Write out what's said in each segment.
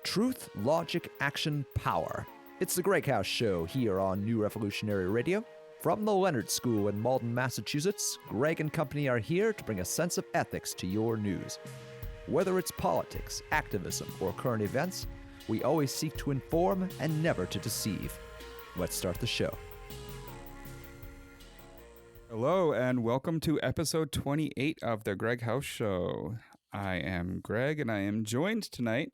Truth, logic, action, power. It's the GreggHoush Show here on New Revolutionary Radio. From the Leonard School in Malden, Massachusetts, Gregg and company are here to bring a sense of ethics to your news. Whether it's politics, activism, or current events, we always seek to inform and never to deceive. Let's start the show. Hello, and welcome to episode 28 of the GreggHoush Show. I am Gregg, and I am joined tonight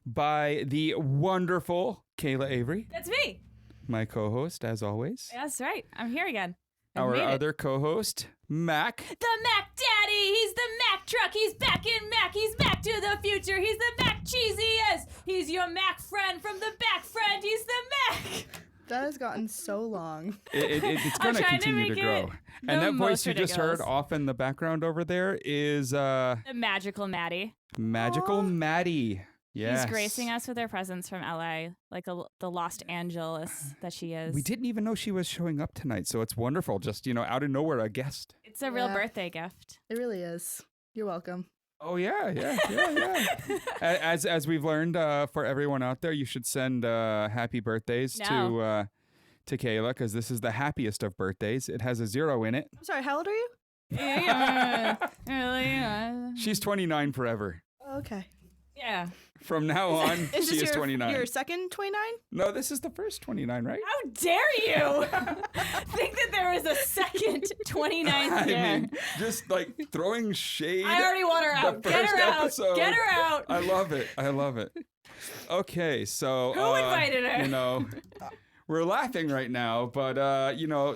by the wonderful Kayla Avery. That's me. My co-host, as always. That's right. I'm here again. Our other co-host, Mac. The Mac Daddy. He's the Mac truck. He's back in Mac. He's Mac to the future. He's the Mac Cheesy as. He's your Mac friend from the back friend. He's the Mac. That has gotten so long. It's going to continue to grow. And that voice you just heard off in the background over there is... the magical Maddy. Magical Maddy. Yes. He's gracing us with her presence from LA, like the Los Angeles that she is. We didn't even know she was showing up tonight, so it's wonderful. Just, out of nowhere, a guest. It's a real birthday gift. It really is. You're welcome. Oh, yeah. As we've learned, for everyone out there, you should send happy birthdays to Kayla, because this is the happiest of birthdays. It has a 0 in it. I'm sorry, how old are you? She's 29 forever. Okay. Yeah. From now on, she is 29. Your second 29? No, this is the first 29, right? How dare you think that there was a second 29th year? I mean, just like throwing shade. I already want her out. Get her out. Episode. Get her out. I love it. Okay, so... Who invited her? We're laughing right now, but,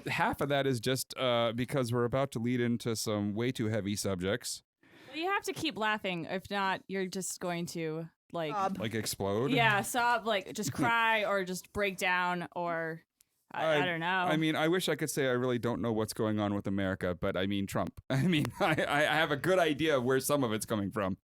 half of that is just because we're about to lead into some way too heavy subjects. Well, you have to keep laughing. If not, you're just going to... Like explode? Yeah, sob, just cry or just break down or I don't know. I mean, I wish I could say I really don't know what's going on with America, but I mean Trump. I mean, I have a good idea of where some of it's coming from.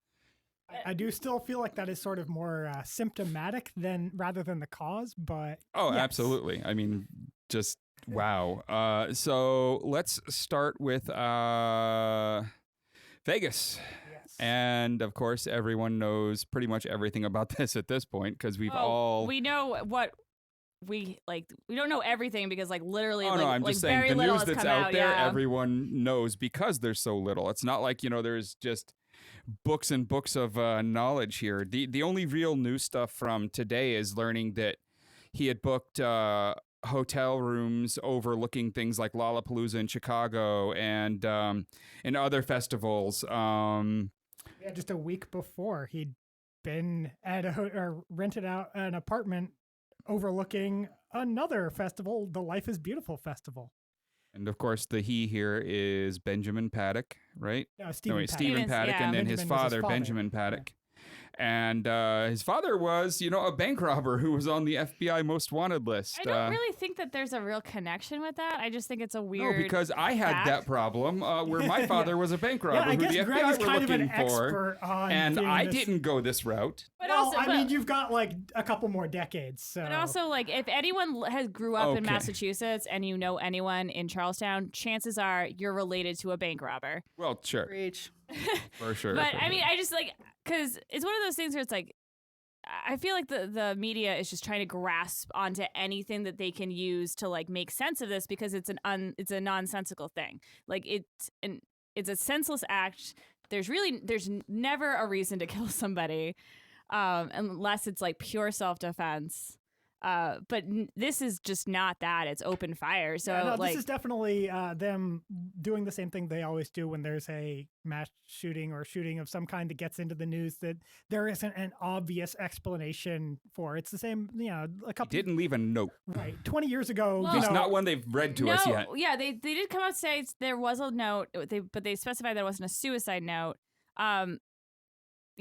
I do still feel like that is sort of more symptomatic rather than the cause, but oh, yes. Absolutely. I mean, just wow. So let's start with Vegas. And, of course, everyone knows pretty much everything about this at this point because we know what we don't know everything because, literally, no, I'm just saying the news that's out there, everyone knows because there's so little. It's not like, there's just books and books of knowledge here. The only real new stuff from today is learning that he had booked hotel rooms overlooking things like Lollapalooza in Chicago and other festivals. Yeah, just a week before, he'd been at or rented out an apartment overlooking another festival, the Life is Beautiful festival. And of course, the he here is Benjamin Paddock, right? No, Stephen Paddock, yeah. and then Benjamin his was father, Benjamin Paddock. Yeah. And his father was, a bank robber who was on the FBI most wanted list. I don't really think that there's a real connection with that. I just think it's a weird No, because I had that problem where my father was a bank robber who the FBI were looking for. And I didn't go this route. But you've got a couple more decades. So. But also, if anyone grew up in Massachusetts and you know anyone in Charlestown, chances are you're related to a bank robber. Well, sure. Preach. For sure. But I mean, I just because it's one of those things where it's I feel like the media is just trying to grasp onto anything that they can use to make sense of this because it's a nonsensical thing. It's a senseless act. There's never a reason to kill somebody unless it's pure self-defense. But this is just not that. It's open fire. So this is definitely them doing the same thing they always do when there's a mass shooting or shooting of some kind that gets into the news that there isn't an obvious explanation for. It's the same, a couple. He didn't leave a note. Right. 20 years ago. Well, it's not one they've read to us yet. Yeah, they did come out and say there was a note, but they specified that it wasn't a suicide note.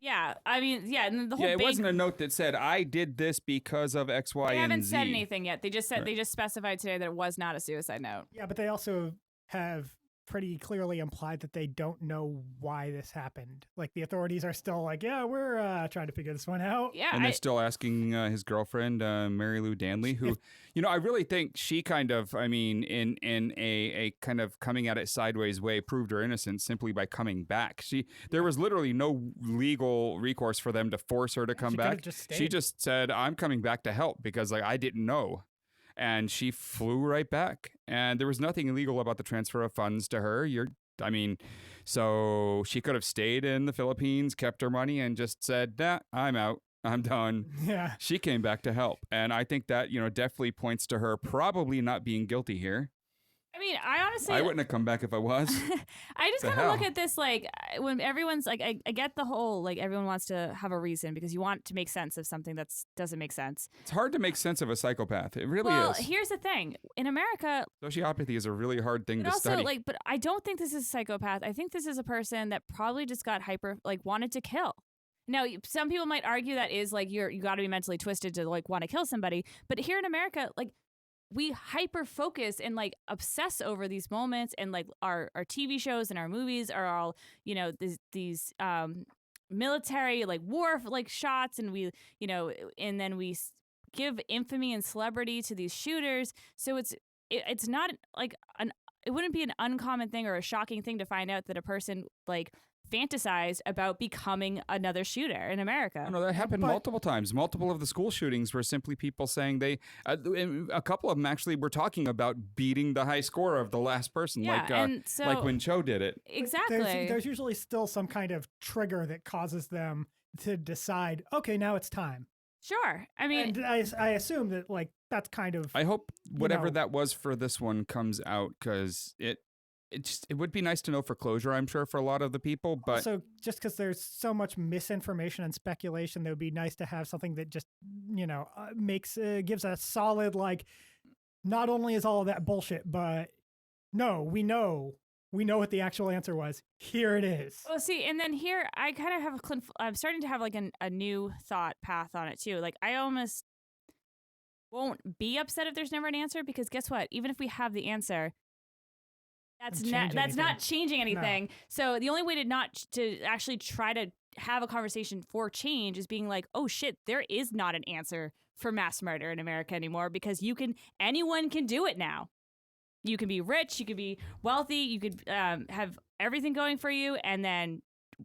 Yeah, I mean, and the whole it wasn't a note that said, I did this because of X, Y, and Z. They haven't said anything yet. They just said They just specified today that it was not a suicide note. Yeah, but they also have pretty clearly implied that they don't know why this happened. Like the authorities are still like, yeah, we're trying to figure this one out. Yeah, And they're still asking his girlfriend, Mary Lou Danley, who, I really think she kind of, in a kind of coming at it sideways way, proved her innocence simply by coming back. There was literally no legal recourse for them to force her to come back. She just said, I'm coming back to help because I didn't know. And she flew right back. And there was nothing illegal about the transfer of funds to her. So she could have stayed in the Philippines, kept her money, and just said, nah, I'm out. I'm done. Yeah. She came back to help. And I think that, definitely points to her probably not being guilty here. I honestly... I wouldn't have come back if I was. I just kind of look at this when everyone's I get the whole everyone wants to have a reason because you want to make sense of something that doesn't make sense. It's hard to make sense of a psychopath. It really is. Well, here's the thing. In America... Sociopathy is a really hard thing to study. But I don't think this is a psychopath. I think this is a person that probably just got wanted to kill. Now, some people might argue that is you got to be mentally twisted to want to kill somebody. But here in America, we hyper focus and obsess over these moments, and our TV shows and our movies are all these military war shots, and we and then we give infamy and celebrity to these shooters. So it's not it wouldn't be an uncommon thing or a shocking thing to find out that a person fantasized about becoming another shooter in America. No, that happened multiple times. Multiple of the school shootings were simply people saying a couple of them actually were talking about beating the high score of the last person, like when Cho did it. Exactly. There's usually still some kind of trigger that causes them to decide, okay, now it's time. Sure. And I assume that that's kind of... I hope whatever that was for this one comes out, because it would be nice to know for closure, I'm sure, for a lot of the people. But also, just because there's so much misinformation and speculation, that would be nice to have something that just, gives a solid, not only is all of that bullshit, but no, we know what the actual answer was. Here it is. Well, see, and then here, I kind of have I'm starting to have a new thought path on it too. I almost won't be upset if there's never an answer, because guess what? Even if we have the answer, that's not changing anything. No. So the only way to actually try to have a conversation for change is being oh shit, there is not an answer for mass murder in America anymore, because anyone can do it now. You can be rich, you could be wealthy, you could have everything going for you, and then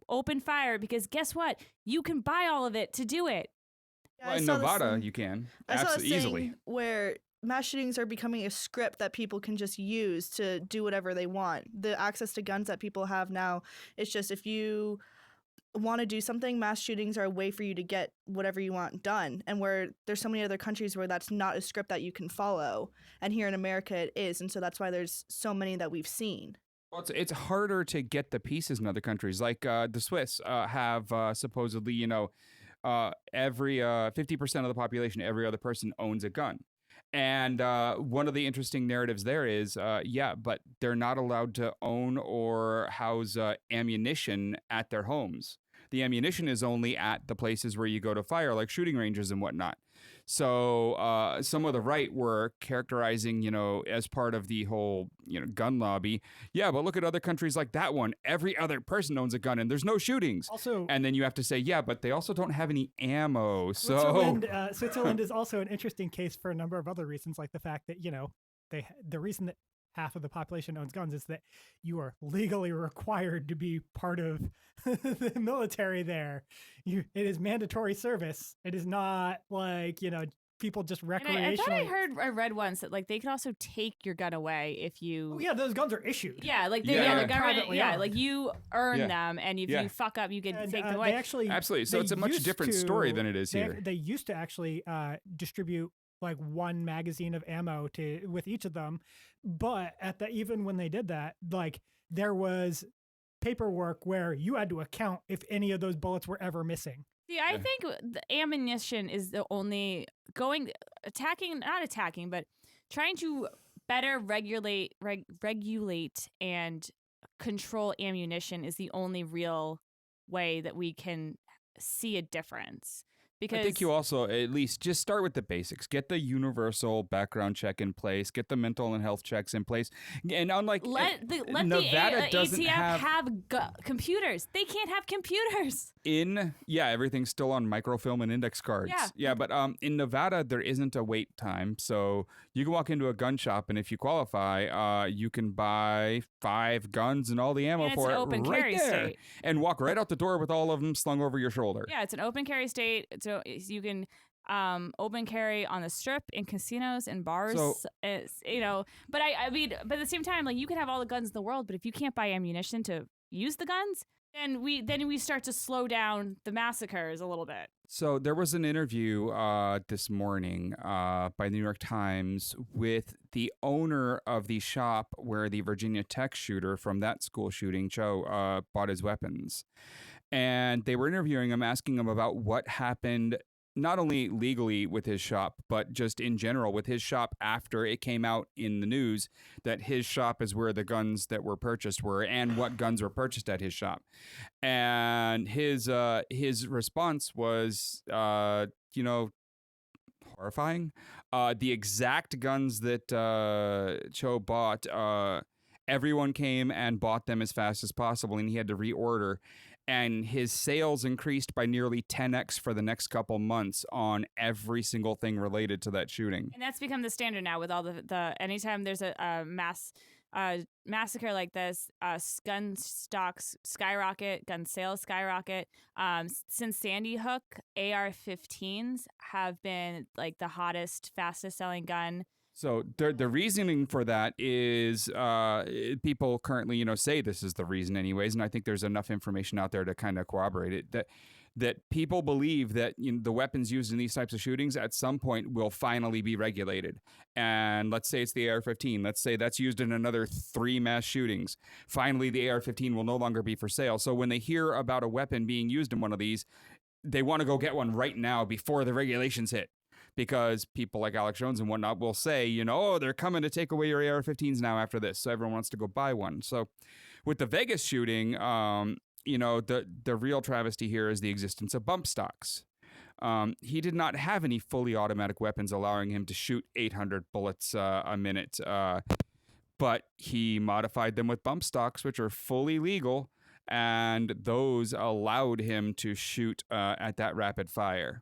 open fire, because guess what? You can buy all of it to do it. Yeah, well, in Nevada, you can. Absolutely easily. Where mass shootings are becoming a script that people can just use to do whatever they want. The access to guns that people have now, it's just if you want to do something, mass shootings are a way for you to get whatever you want done. And where there's so many other countries where that's not a script that you can follow. And here in America it is. And so that's why there's so many that we've seen. Well, it's harder to get the pieces in other countries. The Swiss have supposedly, every 50% of the population, every other person owns a gun. And one of the interesting narratives there is, but they're not allowed to own or house ammunition at their homes. The ammunition is only at the places where you go to fire, like shooting ranges and whatnot. So some of the right were characterizing, as part of the whole, gun lobby. Yeah, but look at other countries like that one. Every other person owns a gun and there's no shootings. Also, and then you have to say, yeah, but they also don't have any ammo. So Switzerland is also an interesting case for a number of other reasons, like the fact that, the reason that half of the population owns guns is that you are legally required to be part of the military there. It is mandatory service. It is not people just recreationally. I read once that they can also take your gun away if you. Oh, yeah, those guns are issued. Yeah, the government. Yeah, you earn them, and if you fuck up, you can take them away. Absolutely. So it's a much different story than it is here. They used to actually distribute one magazine of ammo with each of them, but even when they did that, there was paperwork where you had to account if any of those bullets were ever missing. See, I think the ammunition is the only not attacking, but trying to better regulate and control ammunition is the only real way that we can see a difference. Because I think you also at least just start with the basics. Get the universal background check in place. Get the mental and health checks in place. And unlike let the doesn't ATF have computers. They can't have computers. Everything's still on microfilm and index cards. Yeah. But in Nevada there isn't a wait time, so you can walk into a gun shop and if you qualify, you can buy 5 guns and all the ammo for it open right carry there, state. and walk right out the door with all of them slung over your shoulder. Yeah, it's an open carry state. So you can open carry on the strip, in casinos, and bars. So, but I mean, but at the same time, like, you can have all the guns in the world, but if you can't buy ammunition to use the guns, then we start to slow down the massacres a little bit. So there was an interview this morning by the New York Times with the owner of the shop where the Virginia Tech shooter from that school shooting, Cho, bought his weapons. And they were interviewing him, asking him about what happened not only legally with his shop, but just in general with his shop after it came out in the news that his shop is where the guns that were purchased were and what guns were purchased at his shop. And his response was, horrifying. The exact guns that Cho bought, everyone came and bought them as fast as possible, and he had to reorder. And his sales increased by nearly 10x for the next couple months on every single thing related to that shooting. And that's become the standard now with all the anytime there's a massacre like this, gun stocks skyrocket, gun sales skyrocket. Since Sandy Hook, AR-15s have been like the hottest, fastest selling gun. So the reasoning for that is people currently, say this is the reason anyways, and I think there's enough information out there to kind of corroborate it, that people believe that the weapons used in these types of shootings at some point will finally be regulated. And let's say it's the AR-15. Let's say that's used in another 3 mass shootings. Finally, the AR-15 will no longer be for sale. So when they hear about a weapon being used in one of these, they want to go get one right now before the regulations hit. Because people like Alex Jones and whatnot will say, they're coming to take away your AR-15s now after this. So everyone wants to go buy one. So with the Vegas shooting, the real travesty here is the existence of bump stocks. He did not have any fully automatic weapons allowing him to shoot 800 bullets a minute. But he modified them with bump stocks, which are fully legal. And those allowed him to shoot at that rapid fire.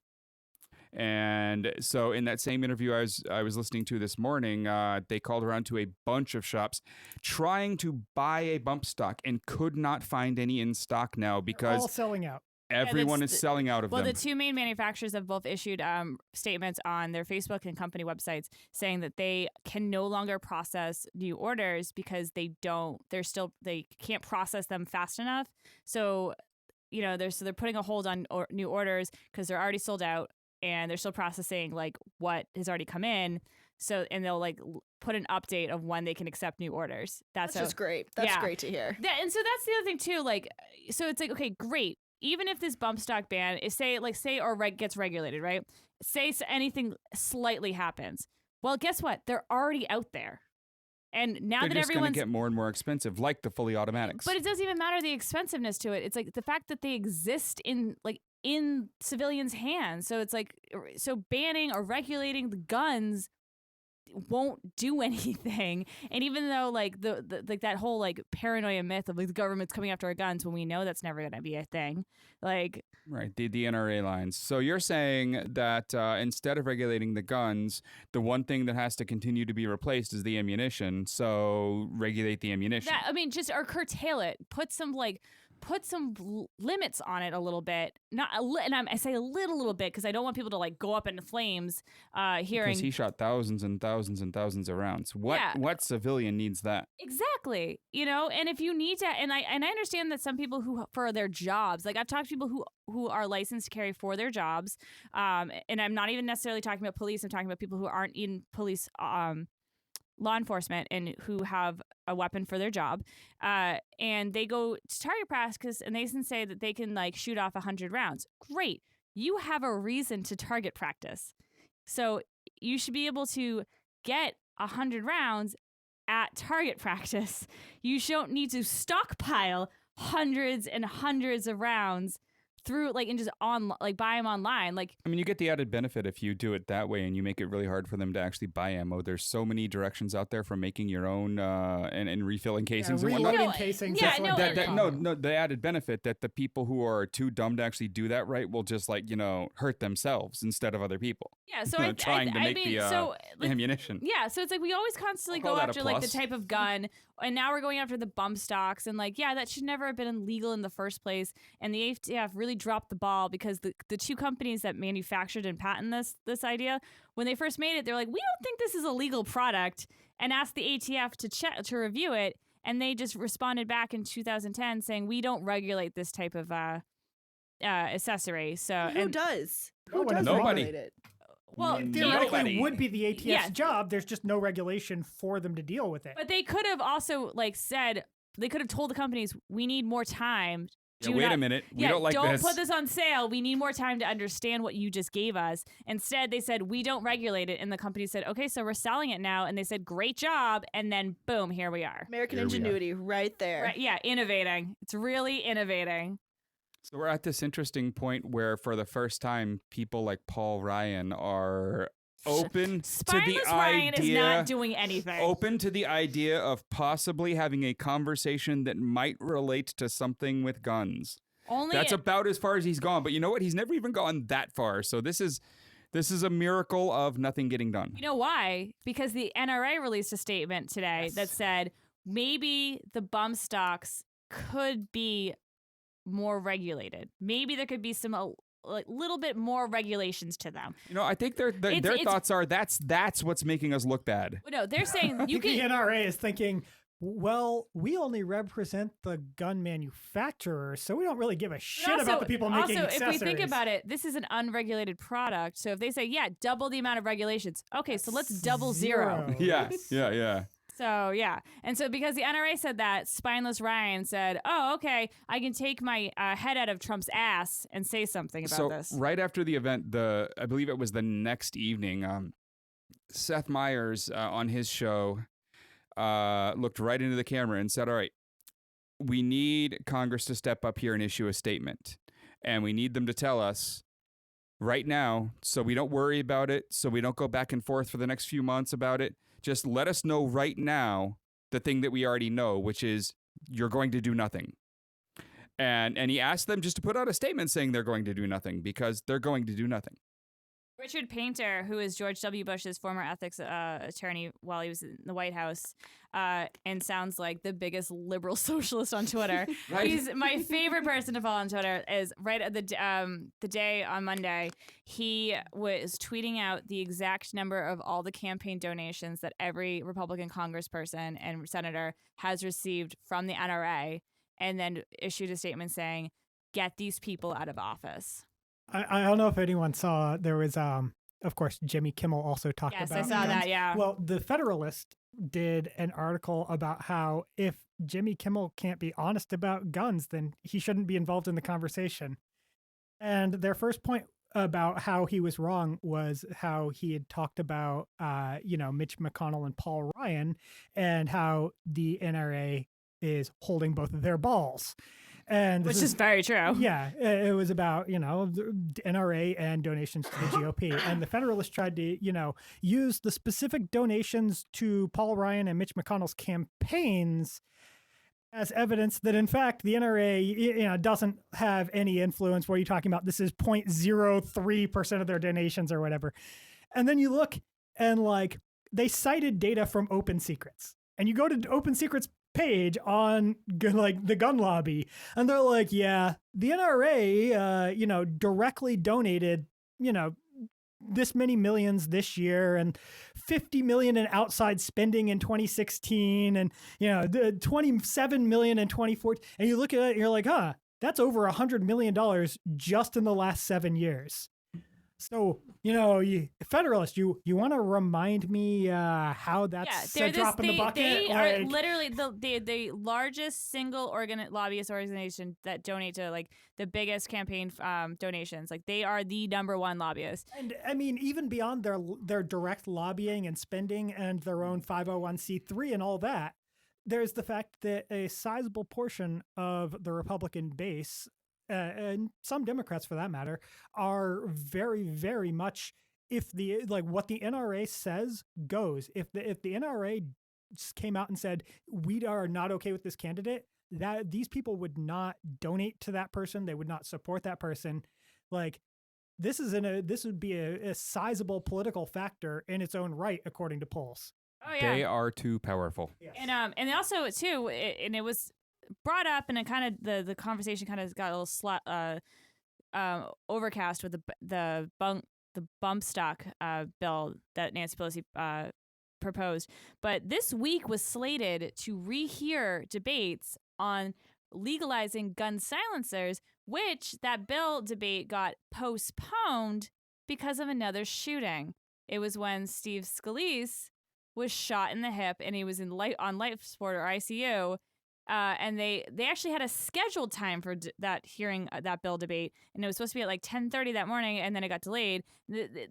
And so in that same interview I was listening to this morning, they called around to a bunch of shops trying to buy a bump stock and could not find any in stock now because all selling out. Everyone is selling out of them. Well, the 2 main manufacturers have both issued statements on their Facebook and company websites saying that they can no longer process new orders because they can't process them fast enough. So, they're putting a hold on new orders because they're already sold out. And they're still processing like what has already come in. So, and they'll like put an update of when they can accept new orders. That's just great. That's great to hear. And so that's the other thing too. Like, so it's like, okay, great. Even if this bump stock ban is gets regulated, right? Say anything slightly happens. Well, guess what? They're already out there. And now they're that just everyone's going to get more and more expensive, like the fully automatics. But it doesn't even matter the expensiveness to it. It's like the fact that they exist in civilians' hands. So it's like, so banning or regulating the guns won't do anything. And even though like like that whole like paranoia myth of like the government's coming after our guns when we know that's never going to be a thing, like right, the NRA lines. So you're saying that instead of regulating the guns, the one thing that has to continue to be replaced is the ammunition. So regulate the ammunition. Or curtail it. Put some limits on it a little bit. I say a little bit because I don't want people to like go up into flames. Because he shot thousands and thousands and thousands of rounds. What civilian needs that? Exactly. And if you need to, and I understand that some people who for their jobs, like I've talked to people who are licensed to carry for their jobs, and I'm not even necessarily talking about police. I'm talking about people who aren't in police. Law enforcement and who have a weapon for their job, and they go to target practice and they can say that they can like shoot off 100 rounds. Great. You have a reason to target practice. So you should be able to get 100 rounds at target practice. You don't need to stockpile hundreds and hundreds of rounds through and just buy them online. I mean, you get the added benefit if you do it that way and you make it really hard for them to actually buy ammo. There's so many directions out there for making your own and refilling casings and whatnot. Reloading casings. Yeah, The added benefit that the people who are too dumb to actually do that right will just hurt themselves instead of other people. Yeah, so trying to make the ammunition. Yeah, so it's we always constantly go after the type of gun, and now we're going after the bump stocks, and that should never have been illegal in the first place. And the ATF really dropped the ball because the two companies that manufactured and patented this idea, when they first made it, they're like, we don't think this is a legal product, and asked the ATF to review it, and they just responded back in 2010 saying we don't regulate this type of accessory. So who does? Who does Nobody. regulate it? Well, theoretically, it would be the ATF's job. There's just no regulation for them to deal with it. But they could have also said, they could have told the companies, we need more time. Wait a minute. We don't like this. Don't put this on sale. We need more time to understand what you just gave us. Instead, they said, we don't regulate it. And the company said, okay, so we're selling it now. And they said, great job. And then, boom, here we are. American ingenuity right there. Right, yeah, innovating. It's really innovating. So we're at this interesting point where, for the first time, people like Paul Ryan are open to the Ryan idea. Is not doing anything. Open to the idea of possibly having a conversation that might relate to something with guns. That's about as far as he's gone. But you know what? He's never even gone that far. So this is a miracle of nothing getting done. You know why? Because the NRA released a statement today that said maybe the bump stocks could be more regulated. Maybe there could be some little bit more regulations to them. I think their thoughts are that's what's making us look bad. No, they're saying the NRA is thinking, well, we only represent the gun manufacturers, so we don't really give a shit about the people making accessories. Also, if we think about it, this is an unregulated product. So if they say, double the amount of regulations, okay, so let's double zero. Yeah. So, yeah. And so because the NRA said that, Spineless Ryan said, oh, okay, I can take my head out of Trump's ass and say something about this. So right after the event, I believe it was the next evening, Seth Meyers on his show looked right into the camera and said, all right, we need Congress to step up here and issue a statement. And we need them to tell us right now, so we don't worry about it, so we don't go back and forth for the next few months about it. Just let us know right now the thing that we already know, which is you're going to do nothing. And he asked them just to put out a statement saying they're going to do nothing, because they're going to do nothing. Richard Painter, who is George W. Bush's former ethics attorney while he was in the White House, and sounds like the biggest liberal socialist on Twitter. Right. He's my favorite person to follow on Twitter. Is right at the day on Monday, he was tweeting out the exact number of all the campaign donations that every Republican congressperson and senator has received from the NRA, and then issued a statement saying, "Get these people out of office." I don't know if anyone saw, there was, of course, Jimmy Kimmel also talked about Yes, I saw guns. that, yeah. Well, The Federalist did an article about how if Jimmy Kimmel can't be honest about guns, then he shouldn't be involved in the conversation. And their first point about how he was wrong was how he had talked about, Mitch McConnell and Paul Ryan, and how the NRA is holding both of their balls. And which is very true. Yeah, it was about, the NRA and donations to the GOP. And the Federalist tried to, use the specific donations to Paul Ryan and Mitch McConnell's campaigns as evidence that, in fact, the NRA, doesn't have any influence. What are you talking about? This is 0.03% of their donations or whatever. And then you look and, they cited data from Open Secrets. And you go to Open Secrets page on the gun lobby, and they're like, yeah, the NRA directly donated this many millions this year, and 50 million in outside spending in 2016, and 27 million in 2014. And you look at it and you're like, that's over $100 million just in the last 7 years. So, Federalist, you want to remind me how that's a drop in the bucket? They are literally the largest single lobbyist organization that donate to the biggest campaign donations. They are the number one lobbyist. And I mean, even beyond their direct lobbying and spending and their own 501c3 and all that, there's the fact that a sizable portion of the Republican base and some Democrats for that matter, are very, very much what the NRA says goes. If the NRA came out and said we are not okay with this candidate, that these people would not donate to that person, they would not support that person. Like this would be a sizable political factor in its own right, according to polls. Oh yeah, they are too powerful. Yes. And also too, and it was brought up, and it kind of the conversation kind of got a little overcast with the bump stock bill that Nancy Pelosi proposed. But this week was slated to rehear debates on legalizing gun silencers, which that bill debate got postponed because of another shooting. It was when Steve Scalise was shot in the hip, and he was on life support or ICU. And they actually had a scheduled time for that hearing, that bill debate, and it was supposed to be at like 10:30 that morning, and then it got delayed.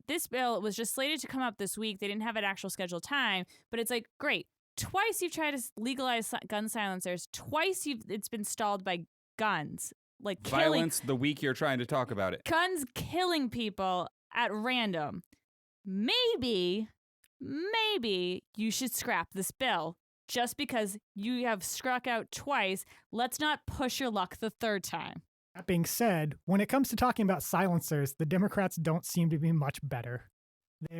This bill was just slated to come up this week. They didn't have an actual scheduled time, but it's like, great. Twice you've tried to legalize gun silencers. Twice it's been stalled by guns. Like violence the week you're trying to talk about it. Guns killing people at random. Maybe you should scrap this bill. Just because you have struck out twice, let's not push your luck the third time. That being said, when it comes to talking about silencers, the Democrats don't seem to be much better.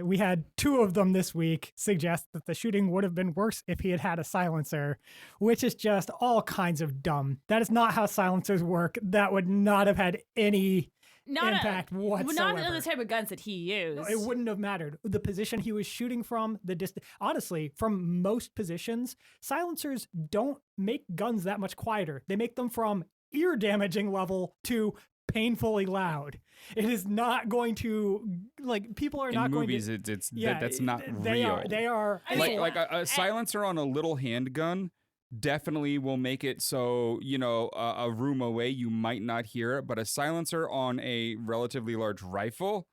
We had 2 of them this week suggest that the shooting would have been worse if he had had a silencer, which is just all kinds of dumb. That is not how silencers work. That would not have had any impact whatsoever. Not the type of guns that he used. No, it wouldn't have mattered. The position he was shooting from, the distance. Honestly, from most positions, silencers don't make guns that much quieter. They make them from ear damaging level to painfully loud. It is not going to, like, people are not going to. In movies, that's not real. They are. Like a silencer on a little handgun definitely will make it so, a room away you might not hear it, but a silencer on a relatively large rifle,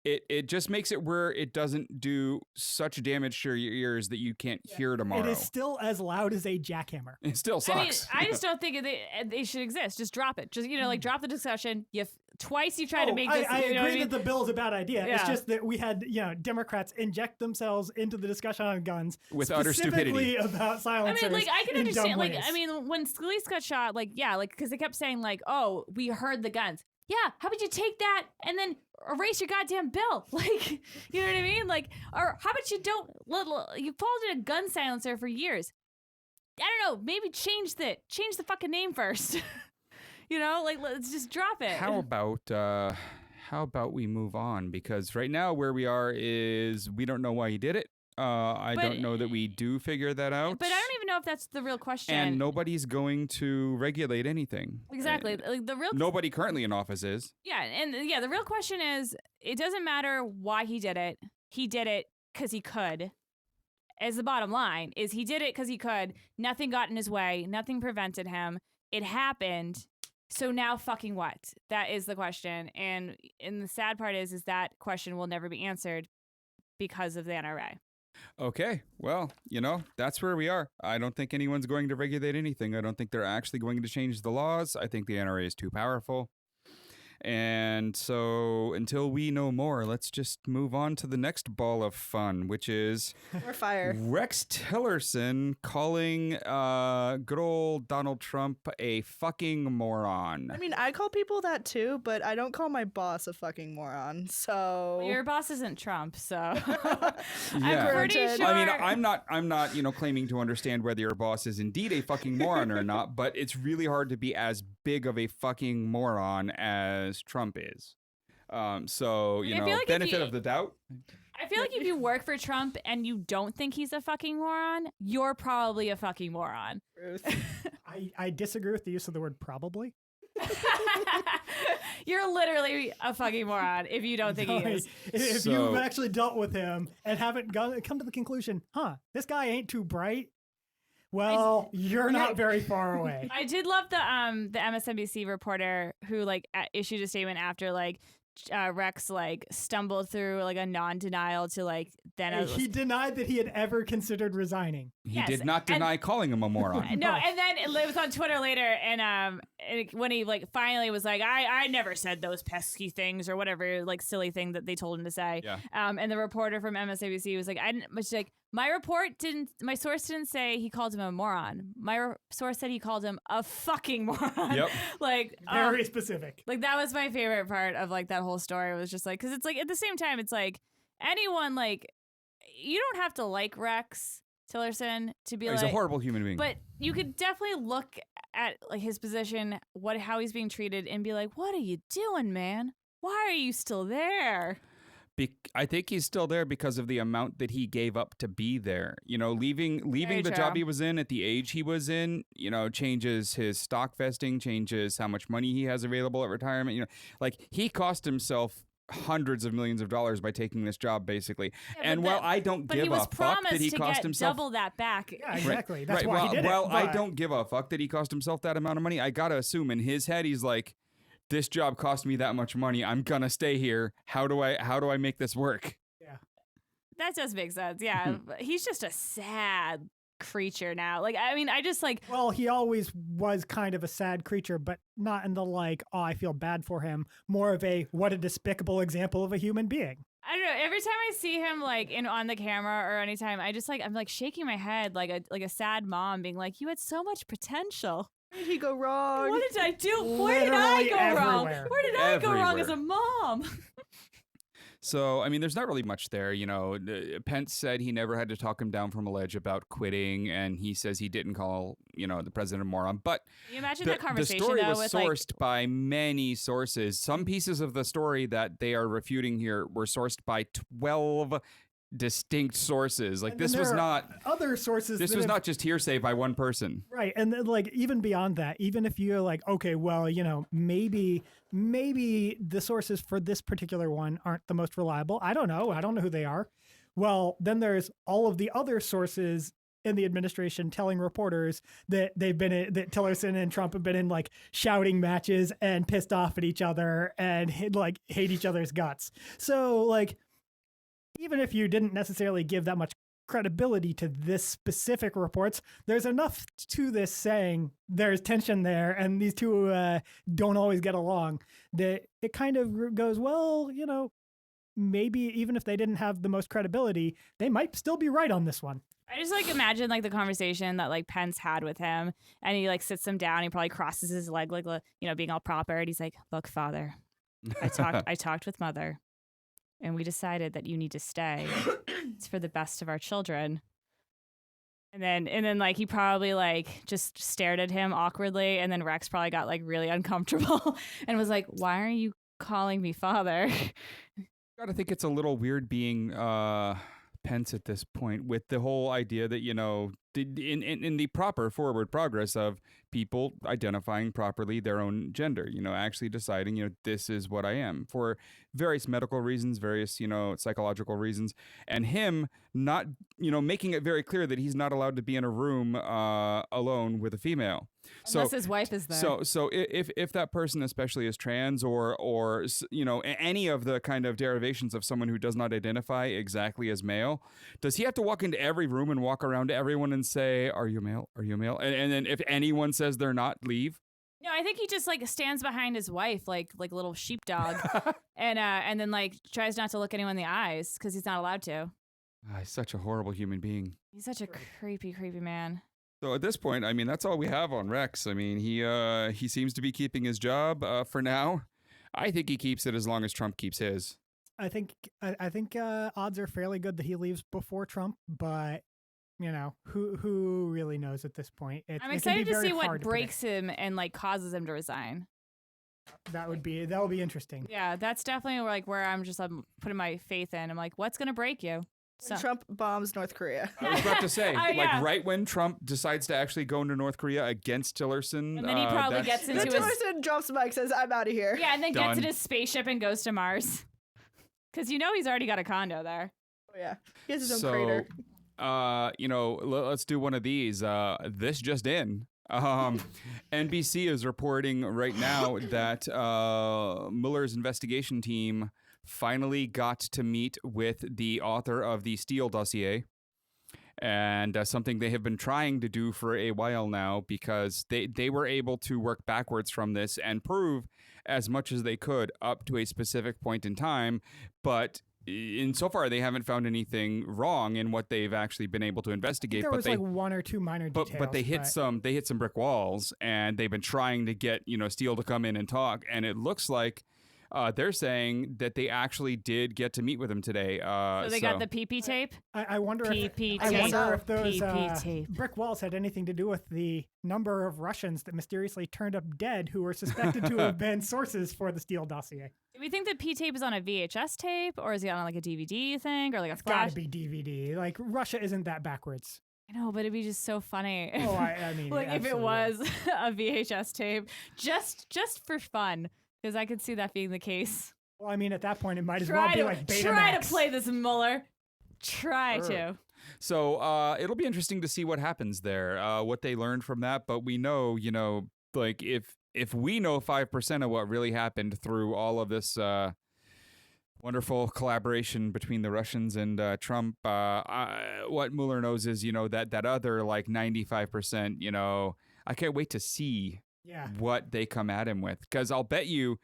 it just makes it where it doesn't do such damage to your ears that you can't hear tomorrow. It is still as loud as a jackhammer. It still sucks. I just don't think they should exist. Just drop it. Just drop the discussion. Twice you tried to make this. I agree that the bill is a bad idea. Yeah. It's just that we had Democrats inject themselves into the discussion on guns with utter stupidity about silencers. I can understand. Ways. When Scalise got shot, because they kept saying oh, we heard the guns. Yeah, how about you take that and then erase your goddamn bill? You know what I mean? Or how about you don't, you called it a gun silencer for years. I don't know, maybe change the fucking name first. Let's just drop it. How about we move on? Because right now where we are is we don't know why he did it. I don't know that we do figure that out. But I don't even know if that's the real question. And nobody's going to regulate anything. Exactly. Nobody currently in office is. Yeah, and the real question is, it doesn't matter why he did it. He did it because he could. As the bottom line is, he did it because he could. Nothing got in his way. Nothing prevented him. It happened. So now fucking what? That is the question. And the sad part is that question will never be answered because of the NRA. Okay, well, that's where we are. I don't think anyone's going to regulate anything. I don't think they're actually going to change the laws. I think the NRA is too powerful. And so until we know more, let's just move on to the next ball of fun, which is Or fire. Rex Tillerson calling good old Donald Trump a fucking moron. I mean, I call people that too, but I don't call my boss a fucking moron. So Your boss isn't Trump, so Yeah. I'm pretty sure. I mean, I'm not, claiming to understand whether your boss is indeed a fucking moron or not, but it's really hard to be as big of a fucking moron as Trump is. So, benefit of the doubt. I feel like if you work for Trump and you don't think he's a fucking moron, you're probably a fucking moron. I disagree with the use of the word probably. You're literally a fucking moron if you don't think he is. If you've actually dealt with him and haven't come to the conclusion, this guy ain't too bright, well, you're not very far away. I did love the MSNBC reporter who issued a statement after Rex stumbled through a non-denial to then he denied that he had ever considered resigning. He did not deny calling him a moron. No, and then it was on Twitter later, and when he like finally was like, I never said those pesky things or whatever like silly thing that they told him to say. Yeah. And the reporter from MSNBC was like, my source didn't say he called him a moron. My source said he called him a fucking moron. Yep. Like Very specific. Like that was my favorite part of like that whole story. It was just like, because it's like at the same time, it's like anyone like you don't have to like Rex Tillerson to be He's a horrible human being. but you could definitely look at like his position, how he's being treated, and be like, what are you doing, man? Why are you still there? I think he's still there because of the amount that he gave up to be there. You know, leaving the job he was in at the age he was in, you know, changes his stock vesting, changes how much money he has available at retirement. You know, like he cost himself hundreds of millions of dollars by taking this job, basically. Yeah, and while I don't give a fuck that he cost himself double that back. Yeah, exactly. Right, That's right. why Well, he did it. I but- don't give a fuck that he cost himself that amount of money. I gotta assume in his head he's like, this job cost me that much money. I'm gonna stay here. How do I make this work? That does make sense. Yeah. He's just a sad creature now. Like, I mean, I just like. Well, he always was kind of a sad creature, but not in the like, oh, I feel bad for him. More of a, what a despicable example of a human being. I don't know. Every time I see him like on the camera or anytime, I'm like shaking my head like a sad mom being like, you had so much potential. Where did he go wrong? What did I do? Where did I Literally go wrong? everywhere. Where did I go wrong Everywhere. as a mom? So, I mean, there's not really much there. You know, Pence said he never had to talk him down from a ledge about quitting, and he says he didn't call, you know, the president a moron. But Can you imagine the, that conversation the story though was with sourced by many sources. Some pieces of the story that they are refuting here were sourced by 12 distinct sources. Like And this then was there are not other sources. this that was have- not just hearsay by one person. Right. And then, like, even beyond that, even if you're like, okay, well, you know, maybe the sources for this particular one aren't the most reliable. I don't know who they are. Well, then there's all of the other sources in the administration telling reporters that that Tillerson and Trump have been in like shouting matches and pissed off at each other and hate each other's guts. So like, even if you didn't necessarily give that much credibility to this specific reports, there's enough to this saying there's tension there and these two don't always get along that it kind of goes, well, you know, maybe even if they didn't have the most credibility, they might still be right on this one. I just like imagine like the conversation that like Pence had with him, and he like sits him down. He probably crosses his leg, like you know, being all proper, and he's like, "Look, Father, I talked with Mother, and we decided that you need to stay. It's for the best of our children." And then like he probably like just stared at him awkwardly, and then Rex probably got like really uncomfortable and was like, "Why are you calling me Father?" Gotta think it's a little weird being Pence at this point with the whole idea that, you know, in the proper forward progress of people identifying properly their own gender, you know, actually deciding, you know, this is what I am for various medical reasons, various, you know, psychological reasons, and him not, you know, making it very clear that he's not allowed to be in a room alone with a female. Unless his wife is there. So if that person especially is trans or you know, any of the kind of derivations of someone who does not identify exactly as male, does he have to walk into every room and walk around to everyone and say, "Are you male? Are you male?" And then if anyone says they're not, leave? No, I think he just like stands behind his wife like a little sheepdog, and then like tries not to look anyone in the eyes because he's not allowed to. He's such a horrible human being. He's such a creepy man. So at this point, I mean, that's all we have on Rex. I mean, he seems to be keeping his job for now. I think he keeps it as long as Trump keeps his. I think odds are fairly good that he leaves before Trump, but you know, who really knows at this point? I'm excited to see what breaks him and like causes him to resign. That would be interesting. Yeah, that's definitely like where I'm putting my faith in. I'm like, what's gonna break you? So. Trump bombs North Korea. I was about to say, yeah. right when Trump decides to actually go into North Korea against Tillerson. And then he probably gets into Then Tillerson drops the mic, says, "I'm out of here." Yeah, and then Done. gets in his spaceship and goes to Mars. Because you know he's already got a condo there. Oh, yeah. He has his own crater. You know, let's do one of these. This just in. NBC is reporting right now that Mueller's investigation team finally got to meet with the author of the Steele dossier. And something they have been trying to do for a while now, because they were able to work backwards from this and prove as much as they could up to a specific point in time. But so far, they haven't found anything wrong in what they've actually been able to investigate. There was like one or two minor details. But they hit some brick walls, and they've been trying to get Steele to come in and talk. And it looks like they're saying that they actually did get to meet with him today. So they got the PP tape? I wonder PP if those PP tape. brick walls had anything to do with the number of Russians that mysteriously turned up dead who were suspected to have been sources for the Steele dossier. Do we think that P tape is on a VHS tape, or is he on like a DVD, you think, or like a It's flash? gotta be DVD. Like, Russia isn't that backwards. I know, but it'd be just so funny. Oh, I mean, like if it absolutely. was a VHS tape, just for fun, because I could see that being the case. Well, I mean, at that point, it might as well be like Betamax. Try to play this, Mueller. Try to. So it'll be interesting to see what happens there, what they learned from that. But we know, like if we know 5% of what really happened through all of this wonderful collaboration between the Russians and Trump, what Mueller knows is, that other like 95%, I can't wait to see what they come at him with. Because I'll bet you,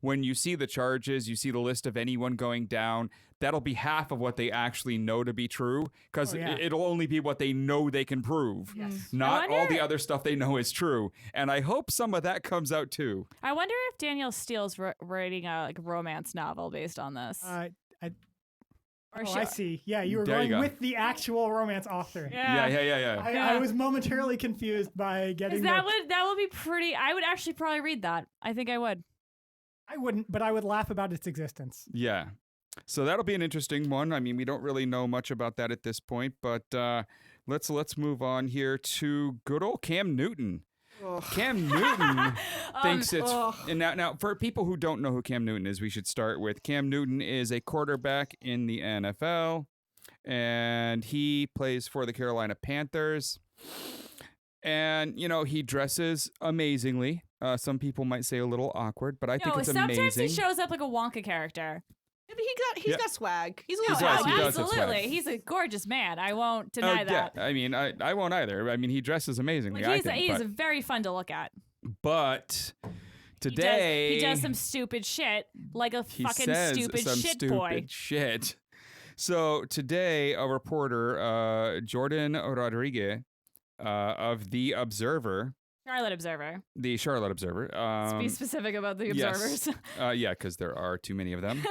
when you see the charges, you see the list of anyone going down, that'll be half of what they actually know to be true, because it'll only be what they know they can prove. Yes. Not all the other stuff they know is true. And I hope some of that comes out too. I wonder if Daniel Steele's writing a romance novel based on this. I see. Yeah, you were There you going go. with the actual romance author. Yeah. I was momentarily confused by getting that would be pretty. I would actually probably read that. I think I would. I wouldn't, but I would laugh about its existence. Yeah. So that'll be an interesting one. I mean, we don't really know much about that at this point, but let's move on here to good old Cam Newton. Ugh. Cam Newton thinks it's and now for people who don't know who Cam Newton is, we should start with Cam Newton is a quarterback in the NFL, and he plays for the Carolina Panthers. And he dresses amazingly. Some people might say a little awkward, but I think it's amazing. Sometimes he shows up like a Wonka character. He's got swag. He's a He little does, swag. he does have Absolutely. swag. He's a gorgeous man. I won't deny that. Yeah, I mean, I won't either. I mean, he dresses amazingly. Like, I think, he's very fun to look at. but today he does some stupid shit, like a he fucking says stupid some shit stupid boy. shit. So today, a reporter, Jordan Rodriguez, of the Observer, Charlotte Observer. the Charlotte Observer. Be specific about the yes. observers. Yeah, because there are too many of them.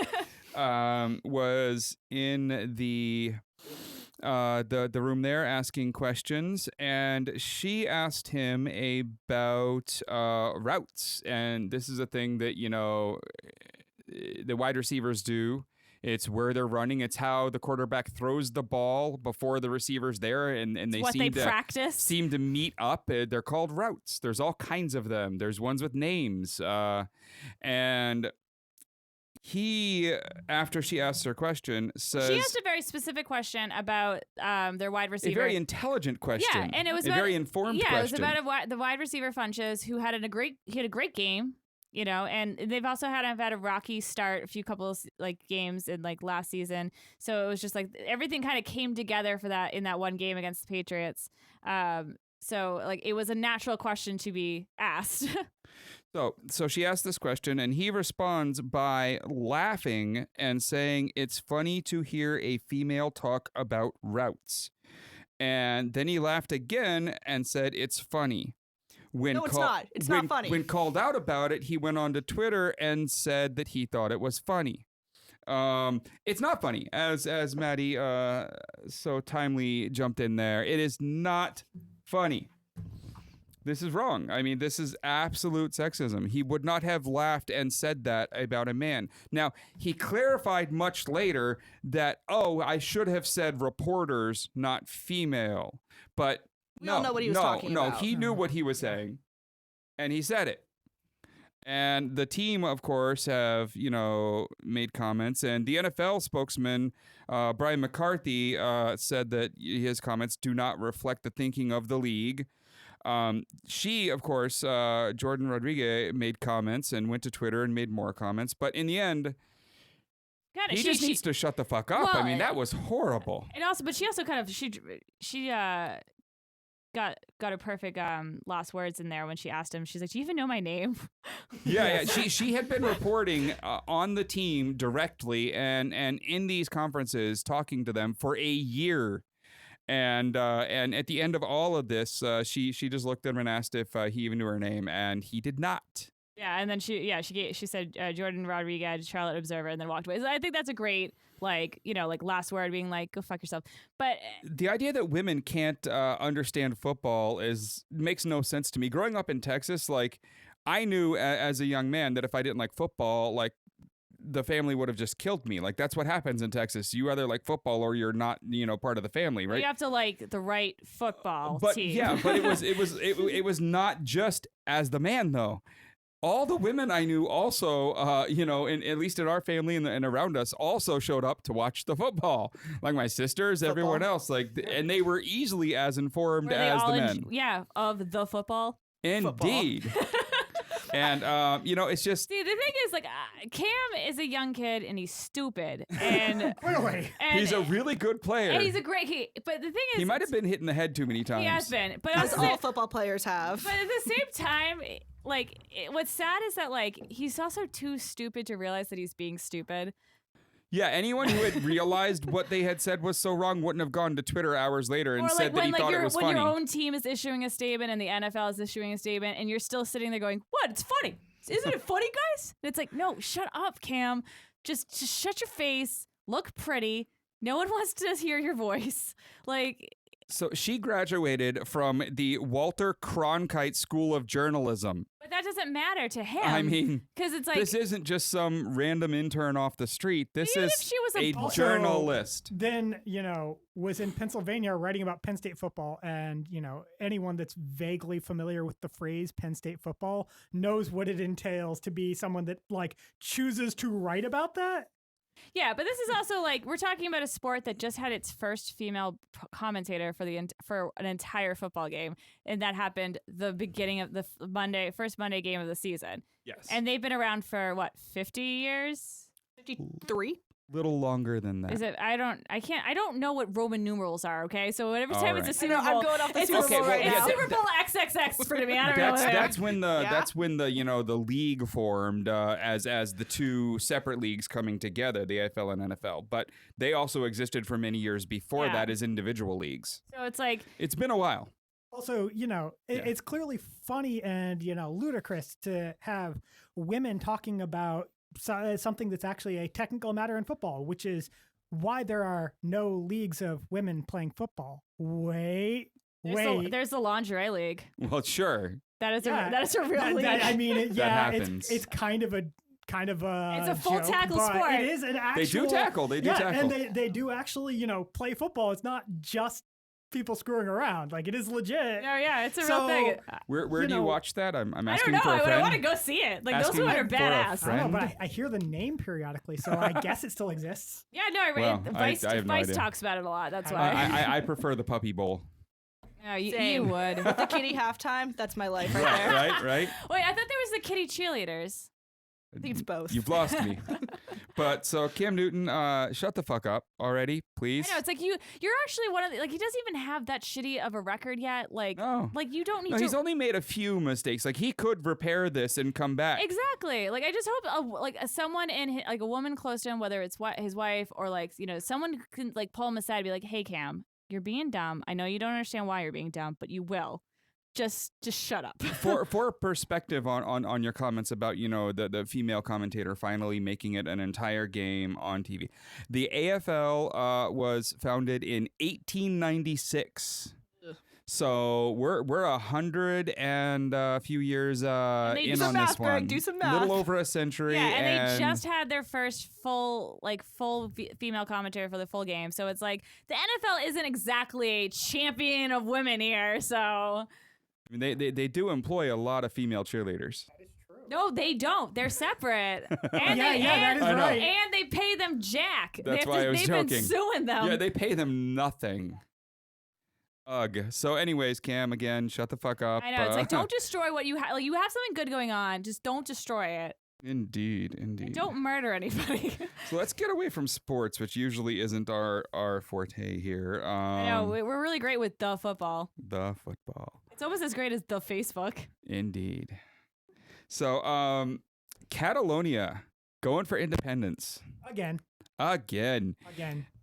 Was in the room there asking questions, and she asked him about routes, and this is a thing that the wide receivers do. It's where they're running. It's how the quarterback throws the ball before the receiver's there, and they practice. seem to meet up. They're called routes. There's all kinds of them. There's ones with names, and he, after she asked her question, says She asked a very specific question about their wide receiver. a very intelligent question. Yeah, and it was a very informed question. Yeah, it was about the wide receiver Funches, who had a great game. And they've also had a rocky start, a few couple games in last season. So it was just everything kind of came together for that in that one game against the Patriots. So it was a natural question to be asked. So she asked this question, and he responds by laughing and saying, "It's funny to hear a female talk about routes." And then he laughed again and said, "It's funny." No, it's not. It's not funny. When called out about it, he went on to Twitter and said that he thought it was funny. It's not funny, as Maddy so timely jumped in there. It is not funny. This is wrong. I mean, this is absolute sexism. He would not have laughed and said that about a man. Now, he clarified much later that, I should have said reporters, not female. But we all know what he was talking about. No, he knew what he was saying, and he said it. And the team, of course, have, made comments. And the NFL spokesman, Brian McCarthy, said that his comments do not reflect the thinking of the league. She, of course, Jordan Rodriguez, made comments and went to Twitter and made more comments. But in the end, God, he just needs to shut the fuck up. Well, I mean, that was horrible. And also, but she also kind of she got her perfect last words in there when she asked him. She's like, "Do you even know my name?" Yeah. She had been reporting on the team directly and in these conferences, talking to them for a year. And at the end of all of this, she just looked at him and asked if he even knew her name, and he did not. Yeah, and then she said Jordan Rodriguez, Charlotte Observer, and then walked away. So I think that's a great last word, being like, go fuck yourself. But the idea that women can't understand football makes no sense to me. Growing up in Texas, like I knew as a young man that if I didn't like football, like the family would have just killed me. Like that's what happens in Texas. You either like football or you're not, part of the family, right? You have to like the right football team. Yeah, but it was not just as the man though. All the women I knew also, at least in our family and around us, also showed up to watch the football. Like my sisters, everyone else, and they were easily as informed as the men. Of the football. Indeed. And, it's just... See, the thing is, Cam is a young kid, and he's stupid. And Really? He's a really good player. And he's a great... But the thing is... He might have been hit in the head too many times. He has been. But As all football players have. But at the same time, what's sad is that, he's also too stupid to realize that he's being stupid. Yeah, anyone who had realized what they had said was so wrong wouldn't have gone to Twitter hours later and said that he thought it was funny. When your own team is issuing a statement and the NFL is issuing a statement and you're still sitting there going, what? It's funny. Isn't it funny, guys? And it's like, no, shut up, Cam. Just shut your face. Look pretty. No one wants to hear your voice. So she graduated from the Walter Cronkite School of Journalism. But that doesn't matter to him. I mean, because it's this isn't just some random intern off the street. This is she was a journalist. Then, was in Pennsylvania writing about Penn State football. And, anyone that's vaguely familiar with the phrase Penn State football knows what it entails to be someone that, chooses to write about that. Yeah, but this is also we're talking about a sport that just had its first female commentator for an entire football game, and that happened the beginning of the first Monday game of the season. Yes, and they've been around for 50 years, 53. Little longer than that. Is it? I don't know what Roman numerals are. Okay, so every time it's a Super Bowl, I'm going off the Super Bowl right now. It's Super Bowl XXX for me. I don't know. That's when the league formed as the two separate leagues coming together, the AFL and NFL. But they also existed for many years before that as individual leagues. So it's it's been a while. Also, it's clearly funny and ludicrous to have women talking about something that's actually a technical matter in football, which is why there are no leagues of women playing football. Wait. There's the lingerie league. Well, sure. That is a real league. It's kind of a it's a full joke, tackle but sport. It is an actual. They do tackle. And they do actually play football. It's not just people screwing around. It is legit. Oh yeah, it's a real thing. Where do you watch that? I'm asking I don't know. for a friend. I want to go see it. Those women are badass. I don't know, but I hear the name periodically, so I guess it still exists. Yeah, no, Vice talks about it a lot. That's why. I prefer the Puppy Bowl. Oh, you would. The kitty halftime, that's my life right there. Right. Wait, I thought there was the kitty cheerleaders. I think it's both. You've lost me. But so Cam Newton, shut the fuck up already, please. I know, it's you're actually one of the, he doesn't even have that shitty of a record yet. You don't need to. He's only made a few mistakes. He could repair this and come back. Exactly. I just hope someone in a woman close to him, whether it's his wife or someone can pull him aside and be like, hey Cam, you're being dumb. I know you don't understand why you're being dumb, but you will. Just shut up. for perspective on your comments about the female commentator finally making it an entire game on TV. The AFL was founded in 1896. So we're 100 and a few years in on this one. Greg, do some math. A little over a century. Yeah, and they just had their first full female commentator for the full game. So it's the NFL isn't exactly a champion of women here. So. I mean, they do employ a lot of female cheerleaders. No, they don't. They're separate. And that is right. And they pay them jack. That's why I was joking. They've been suing them. Yeah, they pay them nothing. Ugh. So anyways, Cam, again, shut the fuck up. I know. It's don't destroy what you have. You have something good going on. Just don't destroy it. Indeed. And don't murder anybody. So let's get away from sports, which usually isn't our forte here. I know, we're really great with the football. The football. It's almost as great as the Facebook. Indeed. So, Catalonia going for independence. Again.